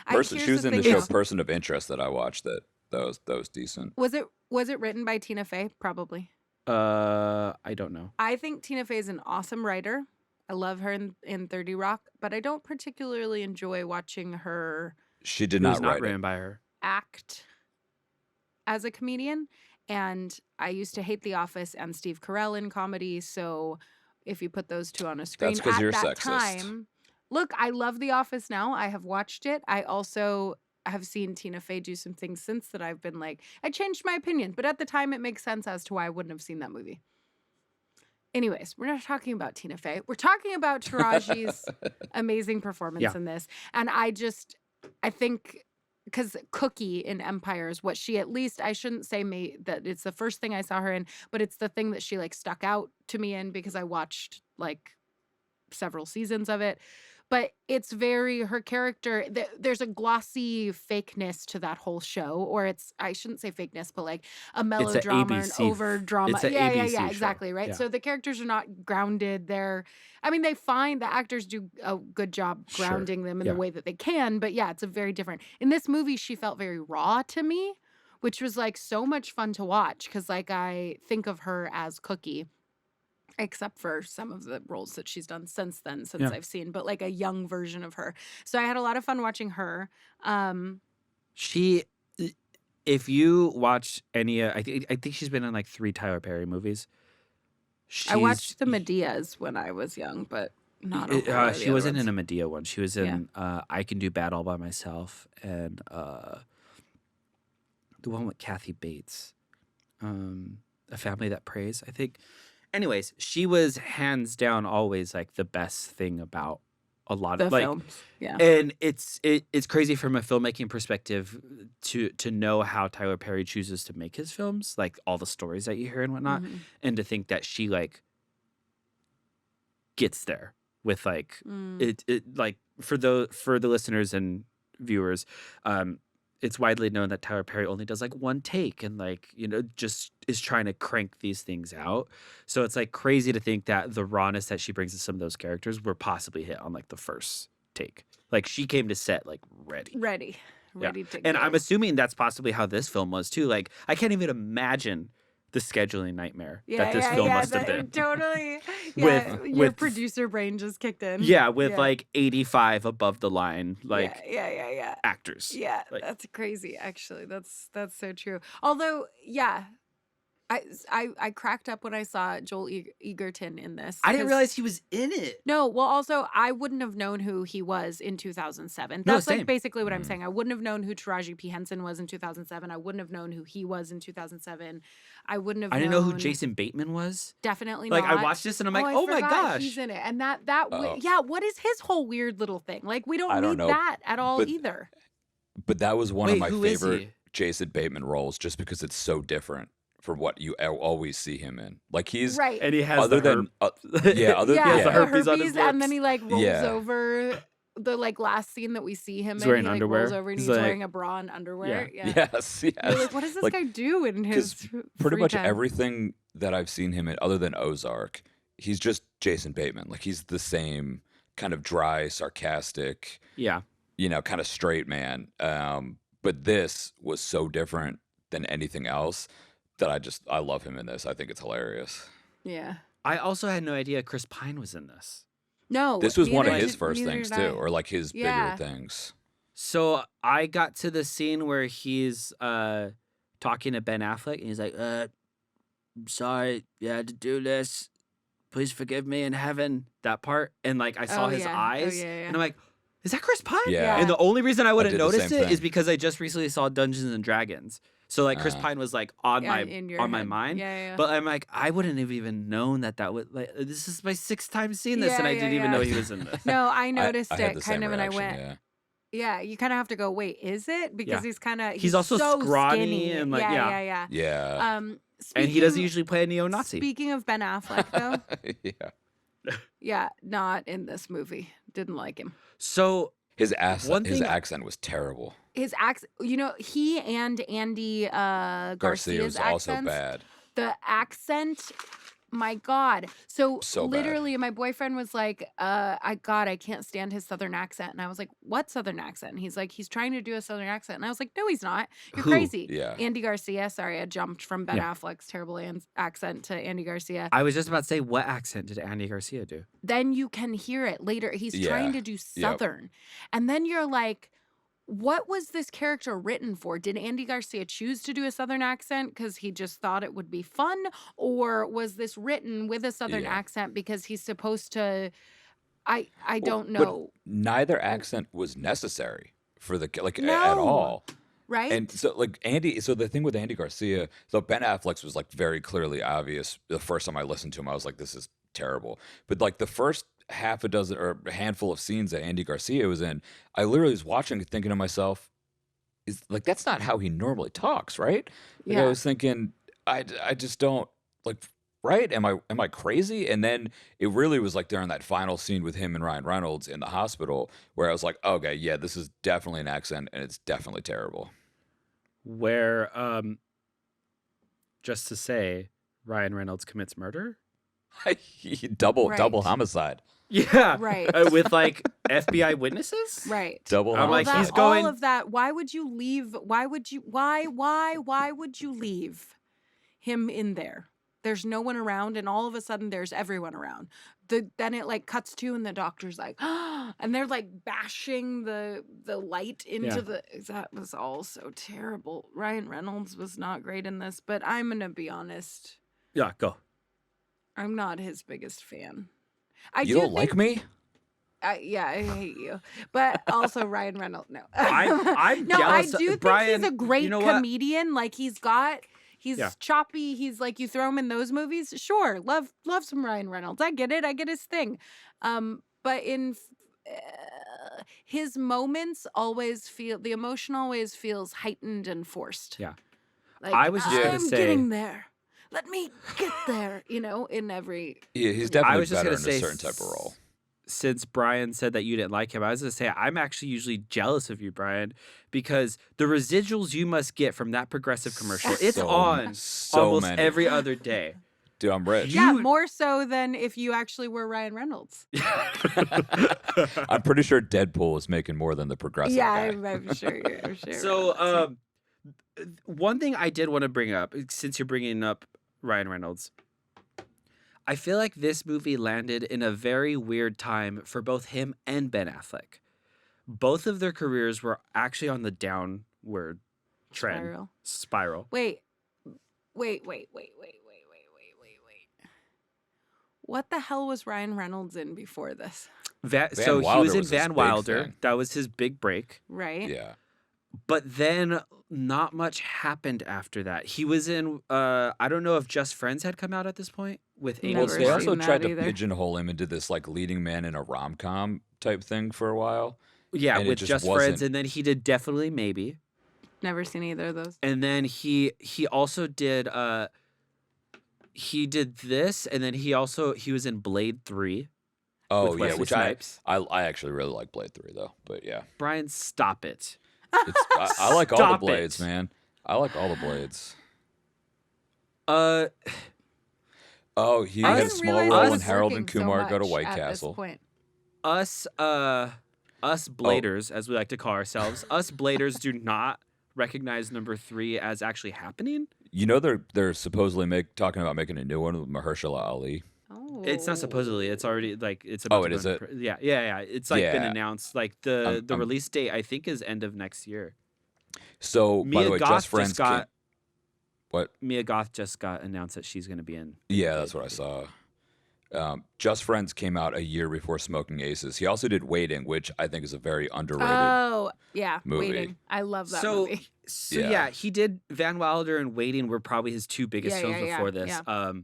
She was in the thing, show though. Person of Interest that I watched that was decent. Was it written by Tina Fey? Probably. I don't know. I think Tina Fey is an awesome writer. I love her in 30 Rock, but I don't particularly enjoy watching her She did It was not not write written it. by her. act as a comedian. And I used to hate The Office and Steve Carell in comedy. So if you put those two on a screen That's 'cause at you're that sexist. time, look, I love The Office now. I have watched it. I also have seen Tina Fey do some things since that I've been like, I changed my opinion. But at the time, it makes sense as to why I wouldn't have seen that movie. Anyways, we're not talking about Tina Fey. We're talking about Taraji's amazing performance Yeah. in this. And I think because Cookie in Empire is what she, at least I shouldn't say that it's the first thing I saw her in, but it's the thing that she like stuck out to me in because I watched like several seasons of it. But it's very, her character, there's a glossy fakeness to that whole show, or I shouldn't say fakeness, but like a melodrama, an ABC over drama. it's a Yeah, ABC show. exactly, right? Yeah. So the characters are not grounded. The actors do a good job Sure. grounding them in Yeah. the way that they can, but yeah, it's a very different. In this movie, she felt very raw to me, which was like so much fun to watch, because like I think of her as Cookie, except for some of the roles that she's done since then, Yeah. I've seen, but like a young version of her. So I had a lot of fun watching her. She, if you watch any, I think she's been in like 3 Tyler Perry movies. I watched the Medeas when I was young, but not a whole lot of the she other wasn't ones. in a Medea one. She was Yeah. in I Can Do Bad All by Myself, and the one with Kathy Bates. A Family That Prays, I think. Anyways, she was hands down always like the best thing about a lot The of like films. Yeah. and it's crazy from a filmmaking perspective to know how Tyler Perry chooses to make his films, like all the stories that you hear and whatnot, Mhm. and to think that she like gets there with like Mm. it like for the listeners and viewers, it's widely known that Tyler Perry only does like one take and like, you know, just is trying to crank these things out. So it's like crazy to think that the rawness that she brings to some of those characters were possibly hit on like the first take. Like she came to set like ready. Ready Yeah. to And go. I'm assuming that's possibly how this film was too. Like I can't even imagine the scheduling nightmare that this film must have been. Totally. With- Yeah, your with- producer brain just kicked in. Yeah, with like 85 above the line like yeah. actors. Yeah, Like- that's crazy. Actually, that's so true. Although, yeah, I cracked up when I saw Joel Egerton in this. I didn't 'cause- realize he was in it. No, well, also I wouldn't have known who he was in 2007. No, That's same. like basically what I'm saying. I wouldn't have known who Taraji P Henson was in 2007. I wouldn't have known who he was in 2007. I wouldn't have. I didn't know who known- Jason Bateman was. Definitely Like not. I watched this and I'm like, I oh my forgot gosh. he's in it, and Uh-oh. yeah. What is his whole weird little thing? Like we don't I don't need know, that at all but- either. But that was one Wait, of my who is favorite he? Jason Bateman roles, just because it's so different from what you always see him in. Like he's Right. And he has other the than yeah, other yeah, he has yeah, the herpes on his and then lips. he like rolls Yeah. over the like last scene that we see him He's in. wearing He like underwear. rolls over and He's he's like- wearing a bra and underwear. Yeah. yes, yes. You're like, what does this Like, guy do in his 'cause free pretty much time? everything that I've seen him in, other than Ozark, he's just Jason Bateman. Like he's the same kind of dry, sarcastic, Yeah. kind of straight man. But this was so different than anything else that I love him in this. I think it's hilarious. Yeah. I also had no idea Chris Pine was in this. No. This was one of neither his did- first neither things did too, I. or like his Yeah. bigger things. So I got to the scene where he's talking to Ben Affleck and he's like, I'm sorry you had to do this. Please forgive me in heaven. That part. And like I saw Oh, his yeah. Oh, eyes yeah, yeah. and I'm like, is that Chris Pine? Yeah. And the only reason I wouldn't did the notice same it is thing. because I just recently saw Dungeons and Dragons. So like Chris Uh-huh. Pine was like on Yeah, in your my head. mind. Yeah. But I'm like, I wouldn't have even known that would like this is my 6th time seeing this and I Yeah, didn't yeah, even yeah. know he was in this. No, I noticed I had it the kind same of, and I reaction, went, yeah. you kind of have to go, wait, is it? Because Yeah. he's He's also so scrawny skinny. and, like, yeah. Yeah. And he doesn't speaking- usually play a neo-Nazi. Speaking of Ben Affleck, though, yeah. yeah, not in this movie. Didn't like him. So His One his thing- accent was terrible. His accent, he and Andy Garcia Garcia's was also accents, bad. the accent, my God. So, So bad. literally, my boyfriend was like, I can't stand his Southern accent. And I was like, what Southern accent? And he's like, he's trying to do a Southern accent. And I was like, no, he's not. You're Who? crazy. Yeah. Andy Garcia. Sorry, I jumped from Ben Yeah. Affleck's terrible accent to Andy Garcia. I was just about to say, what accent did Andy Garcia do? Then you can hear it later. He's Yeah. trying to do Southern. And then you're like, what was this character written for? Did Andy Garcia choose to do a Southern accent because he just thought it would be fun? Or was this written with a Southern Yeah. accent because he's supposed to? I don't But know. neither accent was necessary for the at No. all. Right? And so so the thing with Andy Garcia, so Ben Affleck's was like very clearly obvious. The first time I listened to him, I was like, this is terrible. But like the first half a dozen or a handful of scenes that Andy Garcia was in, I literally was watching it thinking to myself, is like that's not how he normally talks, right? Like I Yeah. was thinking, I just don't like right? Am I crazy? And then it really was like during that final scene with him and Ryan Reynolds in the hospital where I was like, okay, yeah, this is definitely an accent and it's definitely terrible. Where, just to say, Ryan Reynolds commits murder? double Right. homicide. Yeah. Right. With like FBI witnesses? Right. Double I'm like, homicide. he's going- all of that. Why would you leave? Why would you leave him in there? There's no one around, and all of a sudden there's everyone around. Then it like cuts to, and the doctor's like, and they're like bashing the light into Yeah. the. That was all so terrible. Ryan Reynolds was not great in this, but I'm gonna be honest. Yeah, go. I'm not his biggest fan. You don't like me? Yeah, I hate you. But also Ryan Reynolds. No, I'm no, jealous. I do think Brian, he's a great you know what? comedian. Like he's got He's Yeah. choppy. He's like, you throw him in those movies. Sure. Love some Ryan Reynolds. I get it. I get his thing. But in his moments the emotion always feels heightened and forced. Yeah. Like, I was just gonna I'm say- getting there. Let me get there, in every. Yeah, he's I definitely was just better gonna in a say certain type of role. Since Brian said that you didn't like him, I was going to say I'm actually usually jealous of you, Brian, because the residuals you must get from that Progressive commercial, it's So- on so almost many. every other day. Dude, I'm rich. Yeah, more so than if you actually were Ryan Reynolds. I'm pretty sure Deadpool is making more than the Progressive guy. I'm sure. I'm sure. So, one thing I did want to bring up, since you're bringing up Ryan Reynolds, I feel like this movie landed in a very weird time for both him and Ben Affleck. Both of their careers were actually on the downward trend spiral. Wait. What the hell was Ryan Reynolds in before this? So he Wilder was in was his Van big Wilder. thing. That was his big break. Right? Yeah. But then not much happened after that. He was in I don't know if Just Friends had come out at this point with Amy. Well, Never they seen also that tried to either. pigeonhole him into this like leading man in a rom-com type thing for a while. Yeah, and it with just Just Friends, wasn't- and then he did Definitely Maybe. Never seen either of those. And then he also did he did this, and then he was in Blade 3. Oh with yeah, Wesley which Snipes. I actually really like Blade 3 though. But yeah, Brian, stop it. it's, I like all the Stop blades, it. man. I like all the blades. Uh Oh, he I had a didn't small realize role he in was Harold and working so Kumar Go to much White at this Castle. point. us bladers, as we like to call ourselves, us bladers do not recognize number 3 as actually happening. You know they're supposedly talking about making a new one with Mahershala Ali. Oh. It's not supposedly. It's already like it's about. Oh, to it go is into it? Yeah. It's like been Yeah. announced. Like the I'm- release date I think is end of next year. So by the Mia way, Goth Just Friends just got. came- What? Mia Goth just got announced that she's going to be in. Yeah, that's what I saw. Just Friends came out a year before Smoking Aces. He also did Waiting, which I think is a very underrated. Oh, yeah. movie. Waiting. I love that So, movie. so Yeah. yeah, he did Van Wilder and Waiting were probably his 2 biggest Yeah, films yeah, before yeah, this.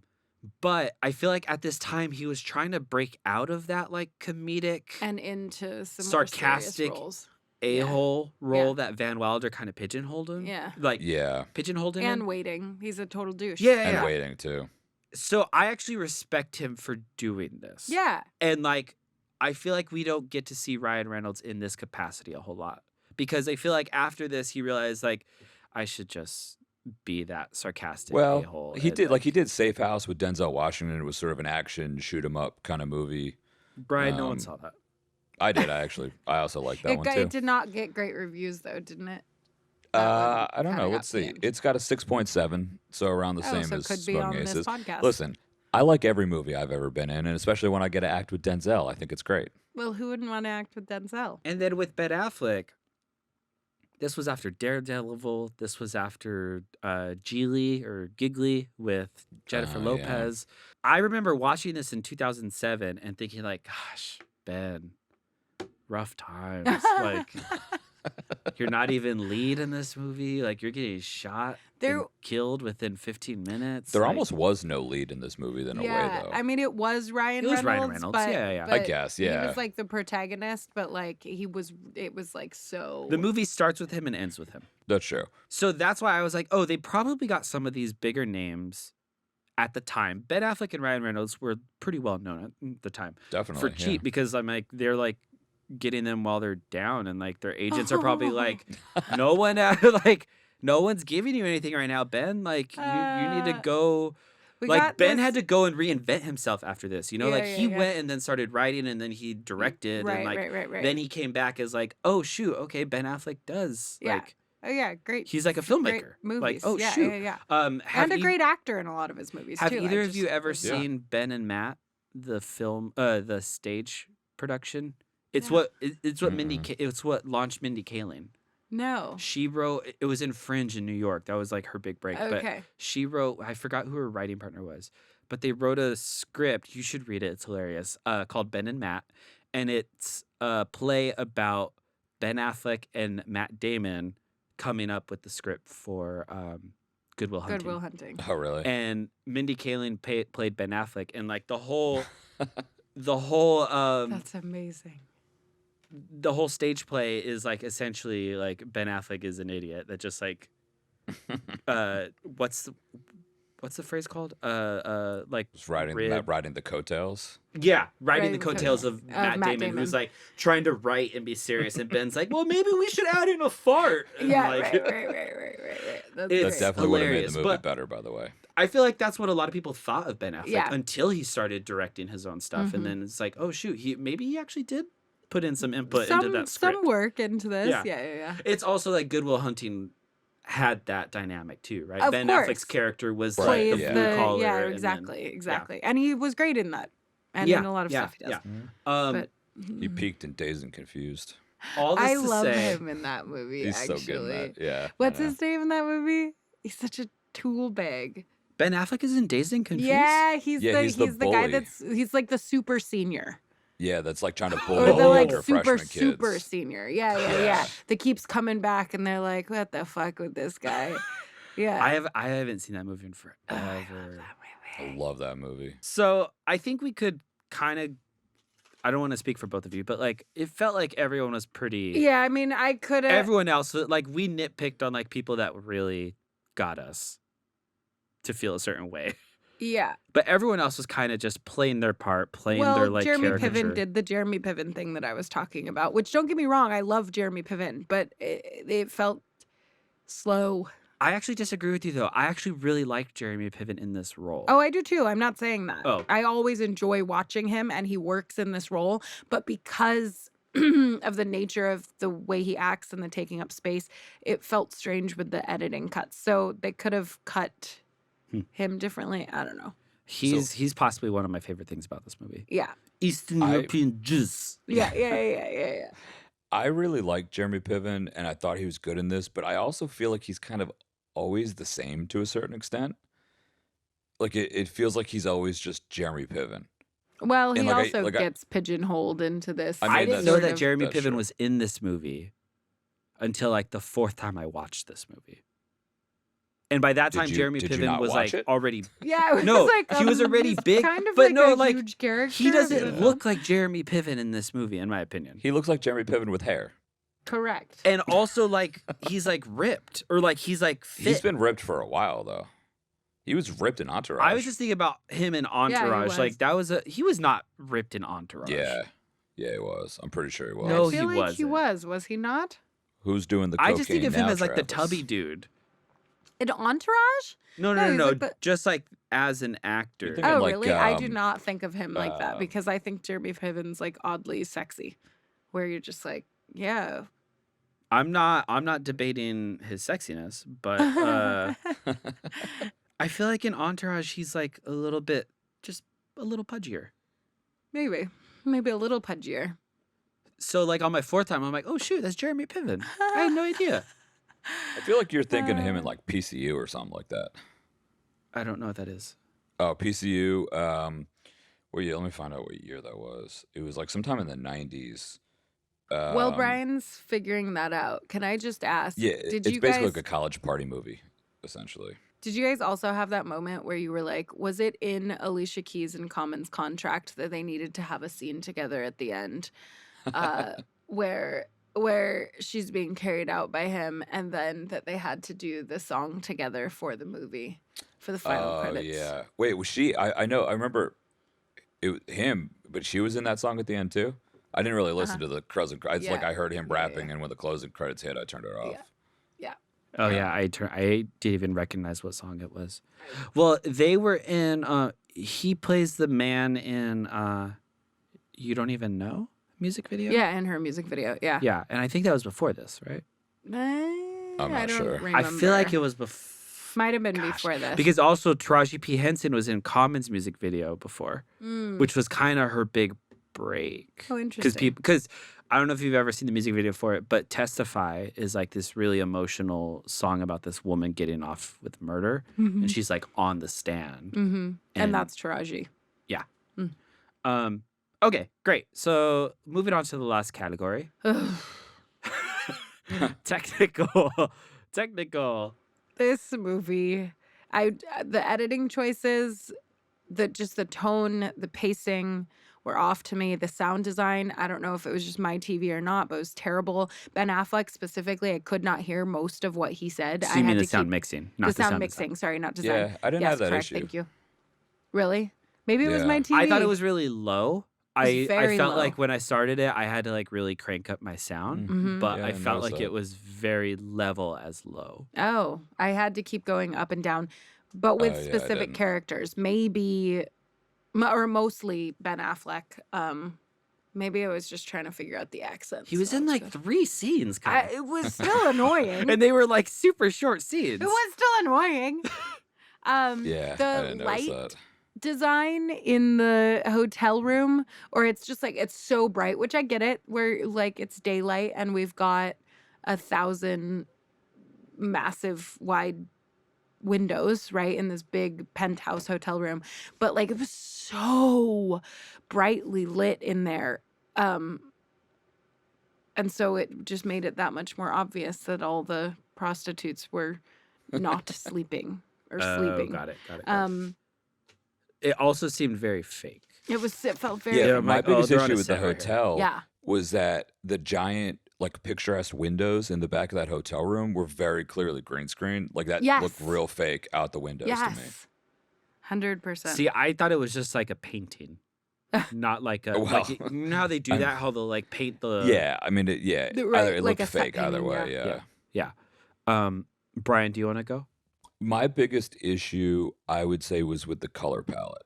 But I feel like at this time he was trying to break out of that like comedic And into some sarcastic more serious roles. a-hole role Yeah. that Van Wilder kind of pigeonholed him. Yeah. Like Yeah, pigeonholed him in. And Waiting. He's a total douche. Yeah. and Waiting too. So I actually respect him for doing this. Yeah. And like I feel like we don't get to see Ryan Reynolds in this capacity a whole lot. Because I feel like after this he realized like I should just be that sarcastic Well, a-hole. he And, did he did Safe House with Denzel Washington. It was sort of an action shoot 'em up kind of movie. Brian, no one saw that. I did. I also like that one too. It did not get great reviews though, didn't it? I don't know. kinda Let's got see. panned. It's got a 6.7, so around the Oh, same so as could be Smoking on this Aces. podcast. Listen, I like every movie I've ever been in, and especially when I get to act with Denzel, I think it's great. Well, who wouldn't want to act with Denzel? And then with Ben Affleck, this was after Daredevil. This was after Geely or Giggly with Jennifer Oh, yeah. Lopez. I remember watching this in 2007 and thinking like, gosh, Ben, rough times. Like, you're not even lead in this movie. Like, you're getting shot There- and killed within 15 minutes. There Like, almost was no lead in this movie in a way, though. I mean, it was Ryan It was Reynolds. Ryan Reynolds, But, yeah. I but guess, He yeah. was like the protagonist, but like it was like so. the movie starts with him and ends with him. That's true. So that's why I was like, oh, they probably got some of these bigger names at the time. Ben Affleck and Ryan Reynolds were pretty well known at the time Definitely. for cheap because I'm like, they're like getting them while they're down, and like their agents are probably like, no one's giving you anything right now, Ben. Like you need to go. We Like got Ben this- had to go and reinvent himself after this. You know, Yeah, like yeah, he yeah. went and then started writing, and then he directed, Right, and like right. then he came back as like, oh shoot, okay, Ben Affleck does Yeah. like. Oh yeah, great. He's like a great filmmaker. movies. Like, oh yeah, shoot. yeah. Have And a you- great actor in a lot of his movies Have too. either I of you just- ever yeah. seen Ben and Matt, the film, the stage production? It's No. it's what launched Mindy Kaling. No. She wrote. It was in Fringe in New York. That was like her big break. But Okay. she wrote. I forgot who her writing partner was, but they wrote a script. You should read it. It's hilarious. Called Ben and Matt, and it's a play about Ben Affleck and Matt Damon coming up with the script for Good Will Hunting. Good Will Hunting. Oh, really? And Mindy Kaling played Ben Affleck, and like the whole That's amazing. the whole stage play is like essentially like Ben Affleck is an idiot that just like what's the phrase called? Like Just riding the coattails. Yeah, riding Riding the the coattails of Matt Damon, Damon. who's like trying to write and be serious, and Ben's like, well, maybe we should add in a fart. And Yeah, like, right. That's It's That great. definitely would have made hilarious, the movie but- better, by the way. I feel like that's what a lot of people thought of Ben Affleck Yeah. until he started directing his own stuff, and then it's like, oh shoot, maybe he actually did put in some input into that script. Some work into this. Yeah. Yeah. It's also like Good Will Hunting had that dynamic too, right? Of Ben course. Affleck's character was Right, like Plays the yeah. blue collar. yeah, and then- exactly. And he was great in that. And in a lot of stuff he does. But He peaked in Dazed and Confused. all this I to love say, him in that movie, He's actually. so good in that. Yeah. What's I know. his name in that movie? He's such a tool bag. Ben Affleck is in Dazed and Confused. Yeah, he's Yeah, he's the the guy bully. he's like the super senior. Yeah, that's like trying to Or bully the the like younger super freshman kids. senior. Yeah. Yeah. That keeps coming back and they're like, what the fuck with this guy? Yeah. I haven't seen that movie in forever. I love that movie. So I think we could kind of. I don't want to speak for both of you, but like it felt like everyone was pretty. Yeah, I mean, I could have. Everyone else, like we nitpicked on like people that really got us to feel a certain way, Yeah. but everyone else was kind of just playing their part, playing their Well, like Jeremy caricature. Piven did the Jeremy Piven thing that I was talking about, which don't get me wrong, I love Jeremy Piven, but it felt slow. I actually disagree with you though. I actually really liked Jeremy Piven in this role. Oh, I do too. I'm not saying that. Oh. I always enjoy watching him and he works in this role, but because of the nature of the way he acts and the taking up space, it felt strange with the editing cuts. So they could have cut him differently. I don't know. He's possibly one of my favorite things about this movie. Yeah. Eastern European juice. Yeah. I really like Jeremy Piven, and I thought he was good in this, but I also feel like he's kind of always the same to a certain extent. Like it feels like he's always just Jeremy Piven. Well, he And like also I gets pigeonholed into this. I mean, I didn't that's- know sort that of- Jeremy That's Piven true. was in this movie until like the fourth time I watched this movie. And by that Did time, you- Jeremy did you Piven not was watch like it? already. Yeah, it was No, like, he was already he's big, kind of but like no, a like, huge character. He doesn't but- look like Jeremy Piven in this movie, in my opinion. He looks like Jeremy Piven with hair. correct. And also, like, he's like ripped or like he's like fit. He's been ripped for a while, though. He was ripped in Entourage. I was just thinking about him in Entourage. was. Like that was he was not ripped in Entourage. Yeah, he was. I'm pretty sure he was. No, I feel he like he wasn't. Was he not? Who's doing the I cocaine just think of him now, as like the Travis? tubby dude. In Entourage? No, No, he's like the- just like as an actor. think Oh, of, like, really? I do um, not think of him like that uh, because I think Jeremy Piven's like oddly sexy, where you're just like, yeah. I'm not debating his sexiness, but I feel like in Entourage he's like a little bit, just a little pudgier. maybe a little pudgier. So like on my fourth time, I'm like, oh shoot, that's Jeremy Piven. I had no idea. I feel like you're thinking of him in like PCU or something like that. I don't know what that is. Oh, PCU. Well, yeah, let me find out what year that was. It was like sometime in the 90s. Well, Brian's figuring that out. Can I just ask? Yeah, Did it's you basically guys like a college party movie, essentially. Did you guys also have that moment where you were like, was it in Alicia Keys and Common's contract that they needed to have a scene together at the end, where she's being carried out by him, and then that they had to do the song together for the movie, for the final Oh, credits? yeah. Wait, was she? I know. I remember it was him, but she was in that song at the end too. I didn't really listen to the closing credits. It's like Yeah. I heard him Yeah, rapping, yeah. and when the closing credits hit, I turned it off. Yeah. Oh yeah, I didn't even recognize what song it was. Well, they were in. He plays the man in. You Don't Even Know music video. Yeah, in her music video. Yeah. Yeah, and I think that was before this, right? I'm I not don't sure. remember. I feel like it was before. Might have been before this. Because also Taraji P. Henson was in Common's music video before, which was kind of her big break. Oh, interesting. Because I don't know if you've ever seen the music video for it, but "Testify" is like this really emotional song about this woman getting off with murder, and she's like on the stand. and that's Taraji. Yeah. Okay, great. So moving on to the last category, technical. This movie, the editing choices, the tone, the pacing were off to me. The sound design, I don't know if it was just my TV or not, but it was terrible. Ben Affleck specifically, I could not hear most of what he said. So I you mean had the to sound keep mixing, the not the sound sound mixing. design. Sorry, not design. Yeah, I didn't Yes, have that correct. issue. Thank you. Really? Maybe it was Yeah. my TV. I thought it was really low. I very felt low. like when I started it, I had to like really crank up my sound, Mhm. but Yeah, I I felt noticed like that. it was very level as low. Oh, I had to keep going up and down, but with Oh, yeah, I specific didn't. characters, maybe or mostly Ben Affleck. Maybe I was just trying to figure out the accents. He was in like 3 scenes, Kyle. It was still annoying. and they were like super short scenes. It was still annoying. Yeah, I The didn't notice light that. design in the hotel room, or it's just like it's so bright, which I get it, where like it's daylight and we've got 1,000 massive wide windows, right, in this big penthouse hotel room. But like it was so brightly lit in there. And so it just made it that much more obvious that all the prostitutes were not sleeping or sleeping. Got it. It also seemed very fake. It felt very Yeah, I'm my like, biggest they're on issue a with the set right here. hotel Yeah. was that the giant, like, picturesque windows in the back of that hotel room were very clearly green screen. Like, that Yes. looked real fake out the windows to me. Yes. 100%. See, I thought it was just like a painting, not like a. Well. Like, you know how they do that? How they'll like paint the. Yeah, I mean, Right, either it like looked a set fake either painting, way, yeah. yeah. Yeah. Brian, do you want to go? My biggest issue, I would say, was with the color palette.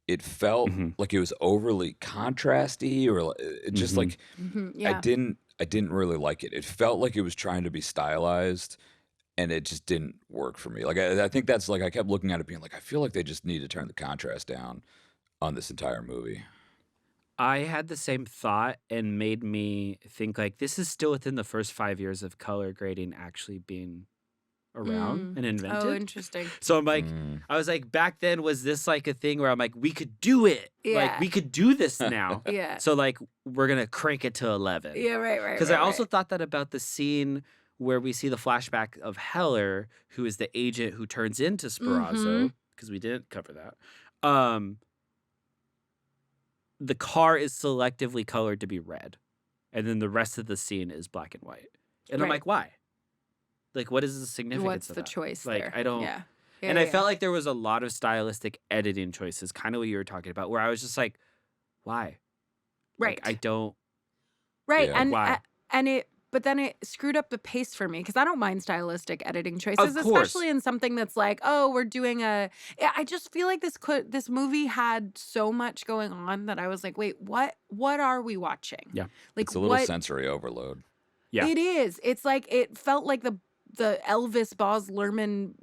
It felt Mhm. like it was overly contrasty, or it just Mhm. like Yeah. I didn't really like it. It felt like it was trying to be stylized, and it just didn't work for me. Like I think that's like I kept looking at it, being like, I feel like they just need to turn the contrast down on this entire movie. I had the same thought and made me think like this is still within the first 5 years of color grading actually being around and invented. Oh, interesting. So I'm like, Mm. I was like, back then, was this like a thing where I'm like, we could do it? Yeah. Like, we could do this now. Yeah. So, like, we're going to crank it to 11. Yeah, right. Because I also thought that about the scene where we see the flashback of Heller, who is the agent who turns into Sparazzo, because we didn't cover that. The car is selectively colored to be red. And then the rest of the scene is black and white. And I'm Right. like, why? Like, what is the significance What's of the that? choice Like, there? I don't. Yeah. And I felt like there was a lot of stylistic editing choices, kind of what you were talking about, where I was just like, why? Right. Like, I don't. Right. Yeah. And Why? but then it screwed up the pace for me because I don't mind stylistic editing choices, course. especially in something that's like, oh, we're doing I just feel like this movie had so much going on that I was like, wait, what are we watching? Yeah. Like It's a little what sensory overload. Yeah. it is. It's like it felt like the Elvis Baz Luhrmann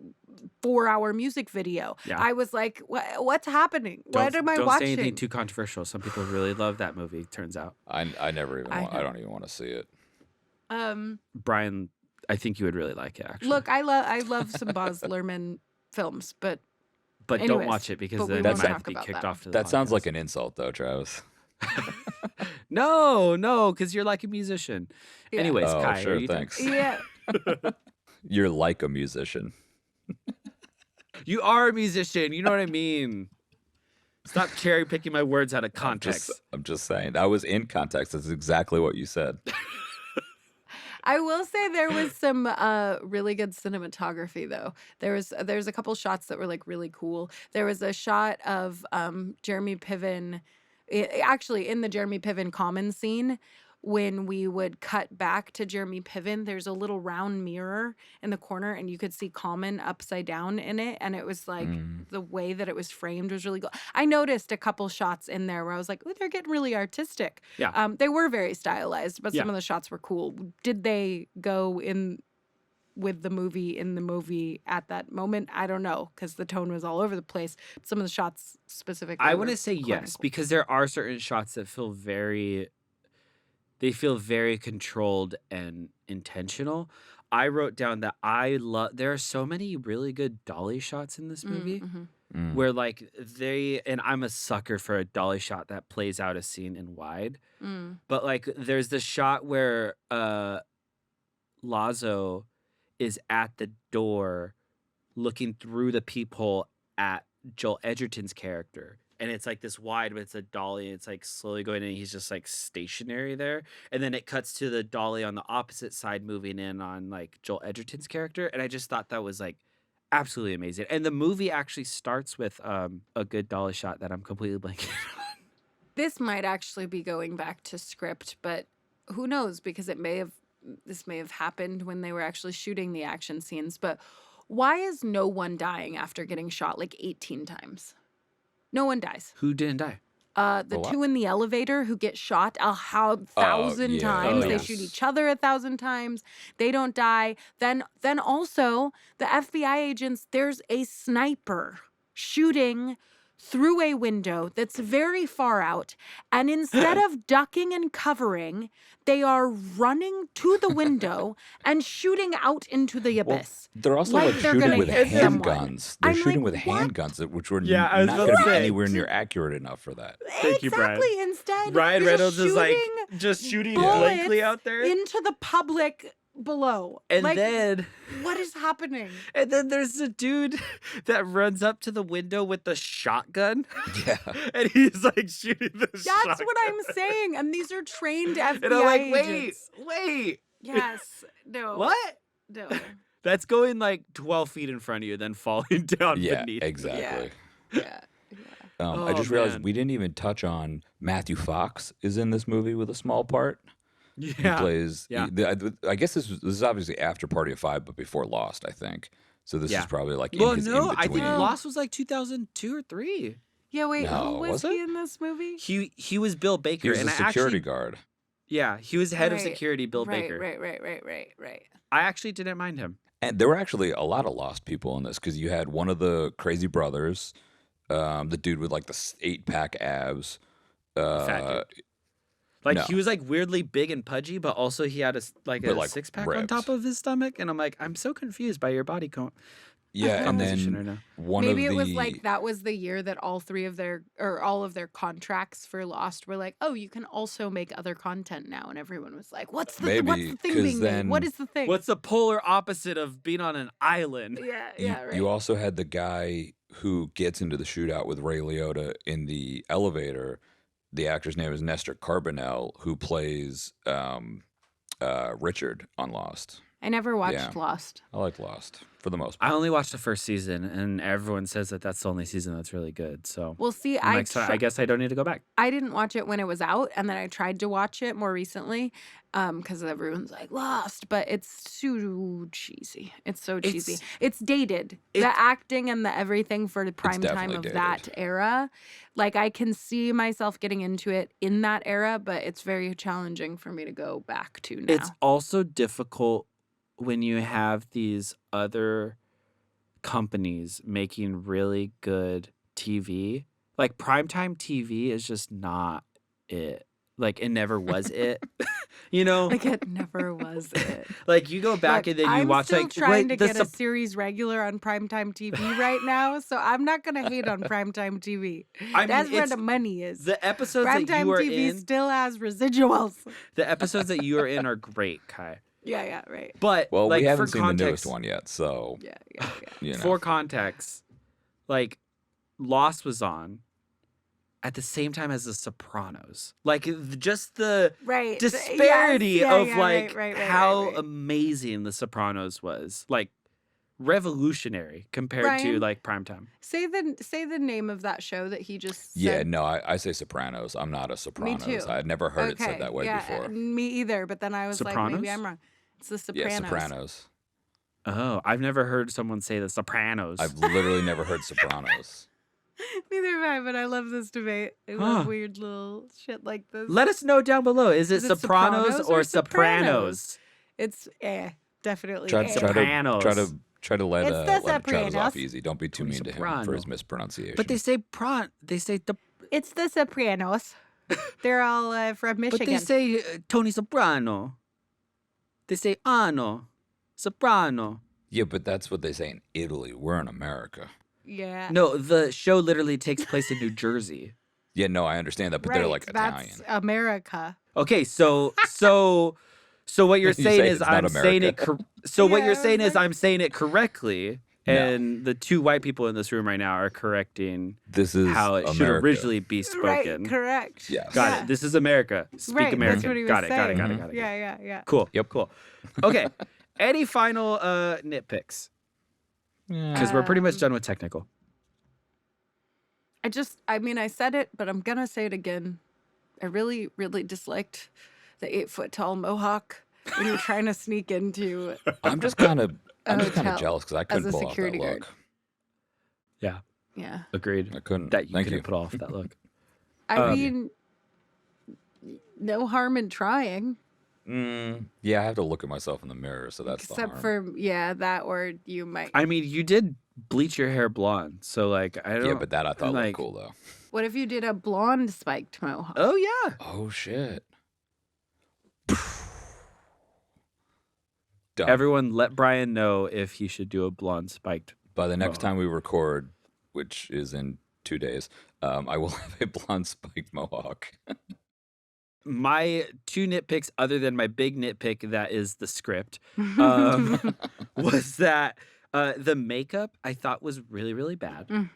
4-hour music video. Yeah. I was like, what's happening? What am I don't watching? say anything too controversial. Some people really love that movie, turns out. I never even I want, I know. don't even want to see it. Brian, I think you would really like it, actually. Look, I love some Baz Luhrmann films, but but don't anyways, watch it because but we then won't you might talk be about kicked that. off to the That sounds podcast. like an insult, though, Travis. No, because you're like a musician. Yeah. Anyways, Oh, Kai, sure, are you done? thanks. yeah. You're like a musician. You are a musician. You know what I mean. Stop cherry picking my words out of context. I'm just saying. That was in context. That's exactly what you said. I will say there was some really good cinematography though. There's a couple shots that were like really cool. There was a shot of Jeremy Piven, actually in the Jeremy Piven common scene. When we would cut back to Jeremy Piven, there's a little round mirror in the corner, and you could see Common upside down in it. And it was like the way that it was framed was really good. I noticed a couple shots in there where I was like, "Oh, they're getting really artistic." Yeah. They were very stylized, but some Yeah. of the shots were cool. Did they go in with the movie at that moment? I don't know, because the tone was all over the place. Some of the shots specifically, I were want to say quite yes, cool. because there are certain shots that feel very controlled and intentional. I wrote down that there are so many really good dolly shots in this movie where like and I'm a sucker for a dolly shot that plays out a scene in wide. But like there's the shot where Lazo is at the door looking through the peephole at Joel Edgerton's character. And it's like this wide, but it's a dolly. And it's like slowly going in. And he's just like stationary there. And then it cuts to the dolly on the opposite side moving in on like Joel Edgerton's character. And I just thought that was like absolutely amazing. And the movie actually starts with a good dolly shot that I'm completely blanking on. This might actually be going back to script, but who knows? Because this may have happened when they were actually shooting the action scenes. But why is no one dying after getting shot like 18 times? No one dies. Who didn't die? The two in the elevator who get shot 1,000 yeah. times. Oh, They yes. shoot each other 1,000 times. They don't die. Then also the FBI agents, there's a sniper shooting through a window that's very far out. And instead of ducking and covering, they are running to the window and shooting out into the abyss. They're also Like like they're shooting gonna with hit someone. handguns. They're I'm shooting like, with what? handguns, which were Yeah, I was not about going to to be say. anywhere near accurate enough for that. Thank you, Brian. Exactly. Instead, Ryan you're Reynolds is like shooting just shooting bullets blankly out there. into the public below. And Like, then what is happening? there's a dude that runs up to the window with the shotgun. Yeah. And he's like shooting the shotgun. That's what I'm saying. And these are trained FBI And I'm like, agents. wait. Yes. No. What? No. That's going like 12 feet in front of you, then falling down Yeah, beneath. exactly. Yeah. I just Oh, realized man. we didn't even touch on Matthew Fox is in this movie with a small part. He Yeah. plays. Yeah. I guess this is obviously after Party of Five, but before Lost, I think. So this Yeah. is probably like Well, in his no, in I think between. Lost was like 2002 or 3. Yeah, wait, No, who was was he it? in this movie? He was Bill Baker. He was and a I security actually, guard. Yeah, he was head of Right, security, Bill right, Baker. Right. I actually didn't mind him. And there were actually a lot of Lost people in this because you had one of the crazy brothers, the dude with like the 8-pack abs. Fat dude. Like No. he was like weirdly big and pudgy, but also he had a But, 6-pack on ripped. top of his stomach, and I'm like, I'm so confused by your body Yeah, and composition right then now. one Maybe of it the was like that was the year that all of their contracts for Lost were like, oh, you can also make other content now, and everyone was like, what's the Maybe, thing 'cause being made? What then- is the thing? What's the polar opposite of being on an island? you also had the guy who gets into the shootout with Ray Liotta in the elevator. The actor's name is Nestor Carbonell, who plays Richard on Lost. I never watched Yeah. Lost. I like Lost for the most part. I only watched the first season, and everyone says that that's the only season that's really good. So Well, see, I'm like, so I guess I don't need to go back. I didn't watch it when it was out, and then I tried to watch it more recently because everyone's like Lost, but it's too cheesy. It's so cheesy. It's dated. it- The acting and the everything for the prime time definitely of that dated. era. Like I can see myself getting into it in that era, but it's very challenging for me to go back to now. It's also difficult when you have these other companies making really good TV. Like primetime TV is just not it. Like it never was it. You know? Like it never was it. Like you go back Look, and then you I'm watch still like trying wait, to the get a series regular on primetime TV right now, so I'm not gonna hate on primetime TV. I mean, That's where it's- the money is. the episodes that Primetime you are TV in, still has residuals. the episodes that you are in are great, Kai. Yeah, right. But Well, like we haven't for seen context, the newest one yet, so Yeah. you know. for context, like Lost was on at the same time as The Sopranos. Like just the Right. disparity of like right, how right. amazing The Sopranos was. Like revolutionary compared to Ryan? like primetime. Say the name of that show that he just said. Yeah, no, I say Sopranos. I'm not a Sopranos. too. I had never heard it Okay, said that way yeah, before. Me either, but then I was like, maybe Sopranos? I'm wrong. It's the Sopranos. Yeah, Sopranos. Oh, I've never heard someone say The Sopranos. I've literally never heard Sopranos. Neither have I, but I love this debate. I Huh. love weird little shit like this. Let us know down below. Is it Is it Sopranos Sopranos or or Sopranos? It's definitely. Try, eh. try Sopranos. to let It's the let Travis off Sopranos. easy. Don't be too Tony mean to him Soprano. for his mispronunciation. But they say the It's the Sopranos. They're all from Michigan. but they say Tony Soprano. They say Ano, Soprano. yeah, but that's what they say in Italy. We're in America. yeah. No, the show literally takes place in New Jersey. Yeah, no, I understand that, but they're like Italian. That's America. Okay, so what you're You saying say is it's not I'm saying it. America. So what Yeah, you're I saying was is like- I'm saying it correctly. And the two white people in this room right now are correcting This is how it should America. originally be spoken. Right, correct. Yes. Got it. This is America. Speak Right, American. that's what he was got it. saying. Got it. Yeah. Cool. Yep. Cool. Okay. Any final nitpicks? Because we're pretty much done with technical. I said it, but I'm going to say it again. I really, really disliked the 8-foot tall mohawk when you're trying to sneak into I'm just kind of hotel jealous because I as couldn't a pull off that security look. guard. Yeah. Yeah. Agreed. I couldn't. That you Thank couldn't you. put off that look. I mean, no harm in trying. Yeah, I have to look at myself in the mirror, so that's the Except harm. for, that, or you might. I mean, you did bleach your hair blonde, so like I don't. Yeah, but that I thought like, looked cool though. What if you did a blonde spiked mohawk? Oh yeah. Oh shit. Done. Everyone, let Brian know if he should do a blonde spiked. By the next time we record, which is in 2 days, I will have a blonde spiked mohawk. My two nitpicks, other than my big nitpick that is the script, was that the makeup I thought was really, really bad.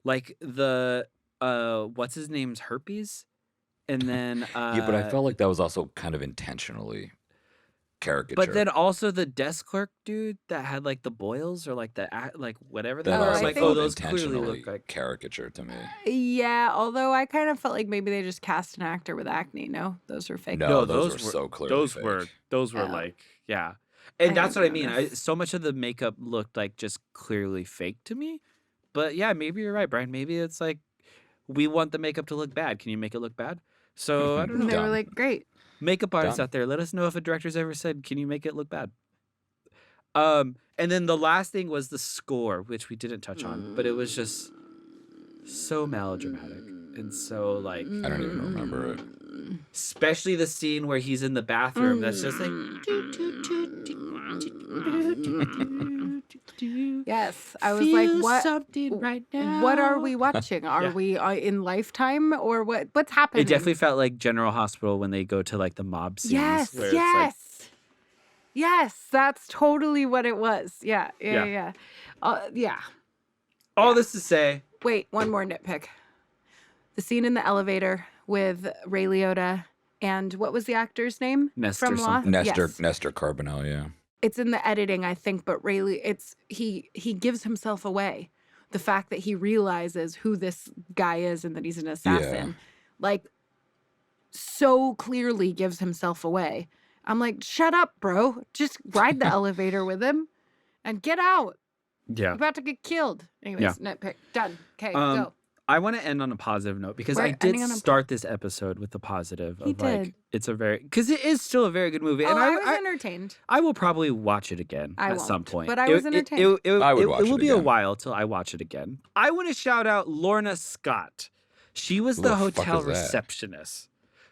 Like the what's his name's herpes, and then Yeah, but I felt like that was also kind of intentionally caricature. But then also the desk clerk dude that had like the boils or like the like whatever they that were. also Like, felt oh, those clearly intentionally look like. caricature to me. Yeah, although I kind of felt like maybe they just cast an actor with acne. No, those were fake. No, those were so clearly Those fake. were Oh. like yeah, and I that's what I didn't mean. notice. So much of the makeup looked like just clearly fake to me. But yeah, maybe you're right, Brian. Maybe it's like we want the makeup to look bad. Can you make it look bad? So I don't And know. they were Done. like, great. Makeup artists Done. out there, let us know if a director's ever said, "Can you make it look bad?" And then the last thing was the score, which we didn't touch on, but it was just so melodramatic and so like, I don't even remember it. especially the scene where he's in the bathroom. That's just like. Yes, I was like, what? Something right now. What are we watching? Are Yeah. we in Lifetime or what? What's happening? It definitely felt like General Hospital when they go to like the mob scenes. Yes, where it's like, yes, that's totally what it was. Yeah. Yeah. all this to say, Wait, one more nitpick. The scene in the elevator with Ray Liotta and what was the actor's name? Nestor from something. Lost? Nestor Yes. Nestor Carbonell, yeah. It's in the editing, I think, but he gives himself away. The fact that he realizes who this guy is and that he's an assassin, like, so clearly gives himself away. I'm like, shut up, bro. Just ride the elevator with him and get out. yeah. You're about to get killed. Anyways, nitpick. Done. Okay, go. I want to end on a positive note because We're I did ending on a start this episode with the positive He of like did. it's a very because it is still a very good movie, and I was I entertained. I will probably watch it again I at some won't, point. but I was entertained. I would it watch will it be a again. while till I watch it again. I want to shout out Lorna Scott. She was Who the the fuck hotel is that? receptionist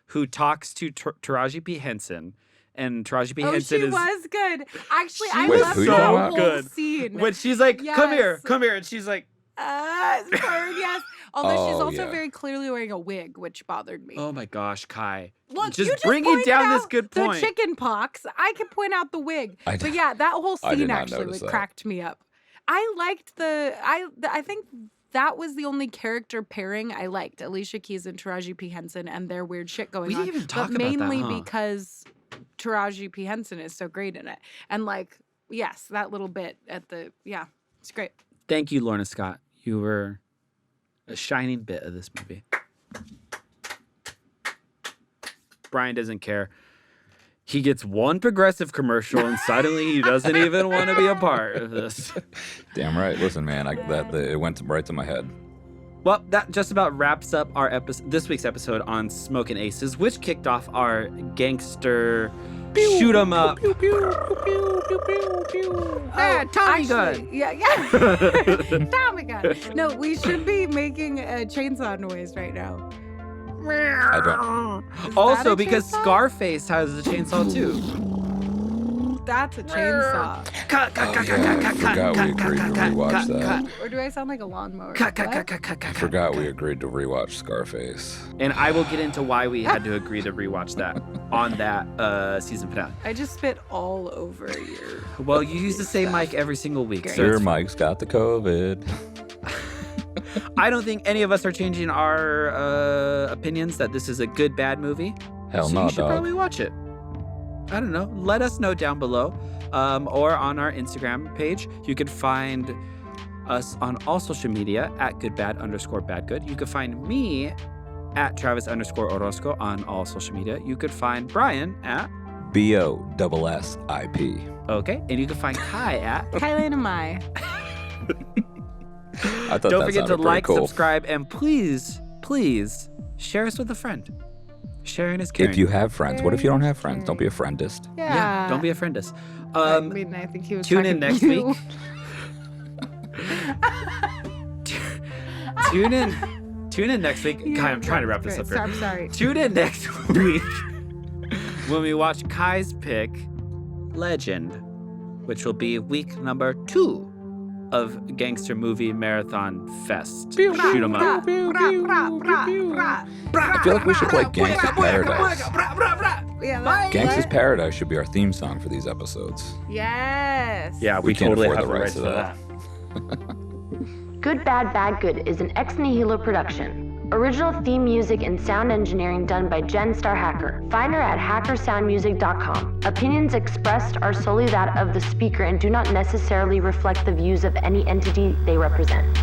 who talks to Taraji P. Henson, and Taraji P. Oh, Henson she is. was good. Actually, She I was loved who you that talking whole about? Good. scene. When she's like, come here, Yes. and she's like, Yes. Although she's Oh, also yeah. very clearly wearing a wig, which bothered me. oh my gosh, Kai. Look, just you just bringing pointed down this out good point. The chicken pox. I can point out the wig, I but d- yeah, that whole I did scene not actually notice that. cracked me up. I liked I think that was the only character pairing I liked. Alicia Keys and Taraji P. Henson and their weird shit going We on. didn't even talk but about that, mainly huh? because Taraji P. Henson is so great in it. And like, yes, that little bit at the it's great. Thank you, Lorna Scott. You were a shining bit of this movie. Brian doesn't care. He gets one Progressive commercial and suddenly he doesn't even want to be a part of this. Damn right. Listen, man, it went right to my head. Well, that just about wraps up our this week's episode on Smokin' Aces, which kicked off our gangster shoot 'em up. Tommy gun. Yeah. Tommy gun. No, we should be making a chainsaw noise right now. I don't. Is that Also, a because chainsaw? Scarface has a chainsaw too. That's a chainsaw. Cut. I forgot we agreed to rewatch that. Or do I sound like a lawnmower? Cut. I forgot we agreed to rewatch Scarface. And I will get into why we had to agree to rewatch that on that season finale. I just spit all over your... Well, you use the same mic every single week. So Sir it's- Mike's got the COVID. I don't think any of us are changing our opinions that this is a good, bad movie. Hell So no, you should dog. probably watch it. I don't know. Let us know down below or on our Instagram page. You can find us on all social media at goodbad_badgood. You can find me at Travis_Orozco on all social media. You could find Brian at BOSSIP. okay, and you can find Kai at Kylie and Mai. I thought Don't that forget to sounded pretty like, cool. subscribe, and please share us with a friend. Sharing is caring. If you have friends, what if you don't have friends? Don't be a friendist. Yeah. Don't be a friendist. I mean, I think he was tune in talking next to you. week. Tune in next week. Yeah, Kai, I'm trying to wrap this up here. I'm sorry. Tune in next week when we watch Kai's pick, Legend, which will be week number 2 of Gangster Movie Marathon Fest. Shoot 'em up. I feel like we should play Gangsta's Paradise. Yeah, Gangsta's Paradise should be our theme song for these episodes. Yes. Yeah, We we can't totally afford have the the rights rights to for that. Good Bad Bad Good is an Ex Nihilo production. Original theme music and sound engineering done by Jen Star Hacker. Find her at hackersoundmusic.com. Opinions expressed are solely that of the speaker and do not necessarily reflect the views of any entity they represent.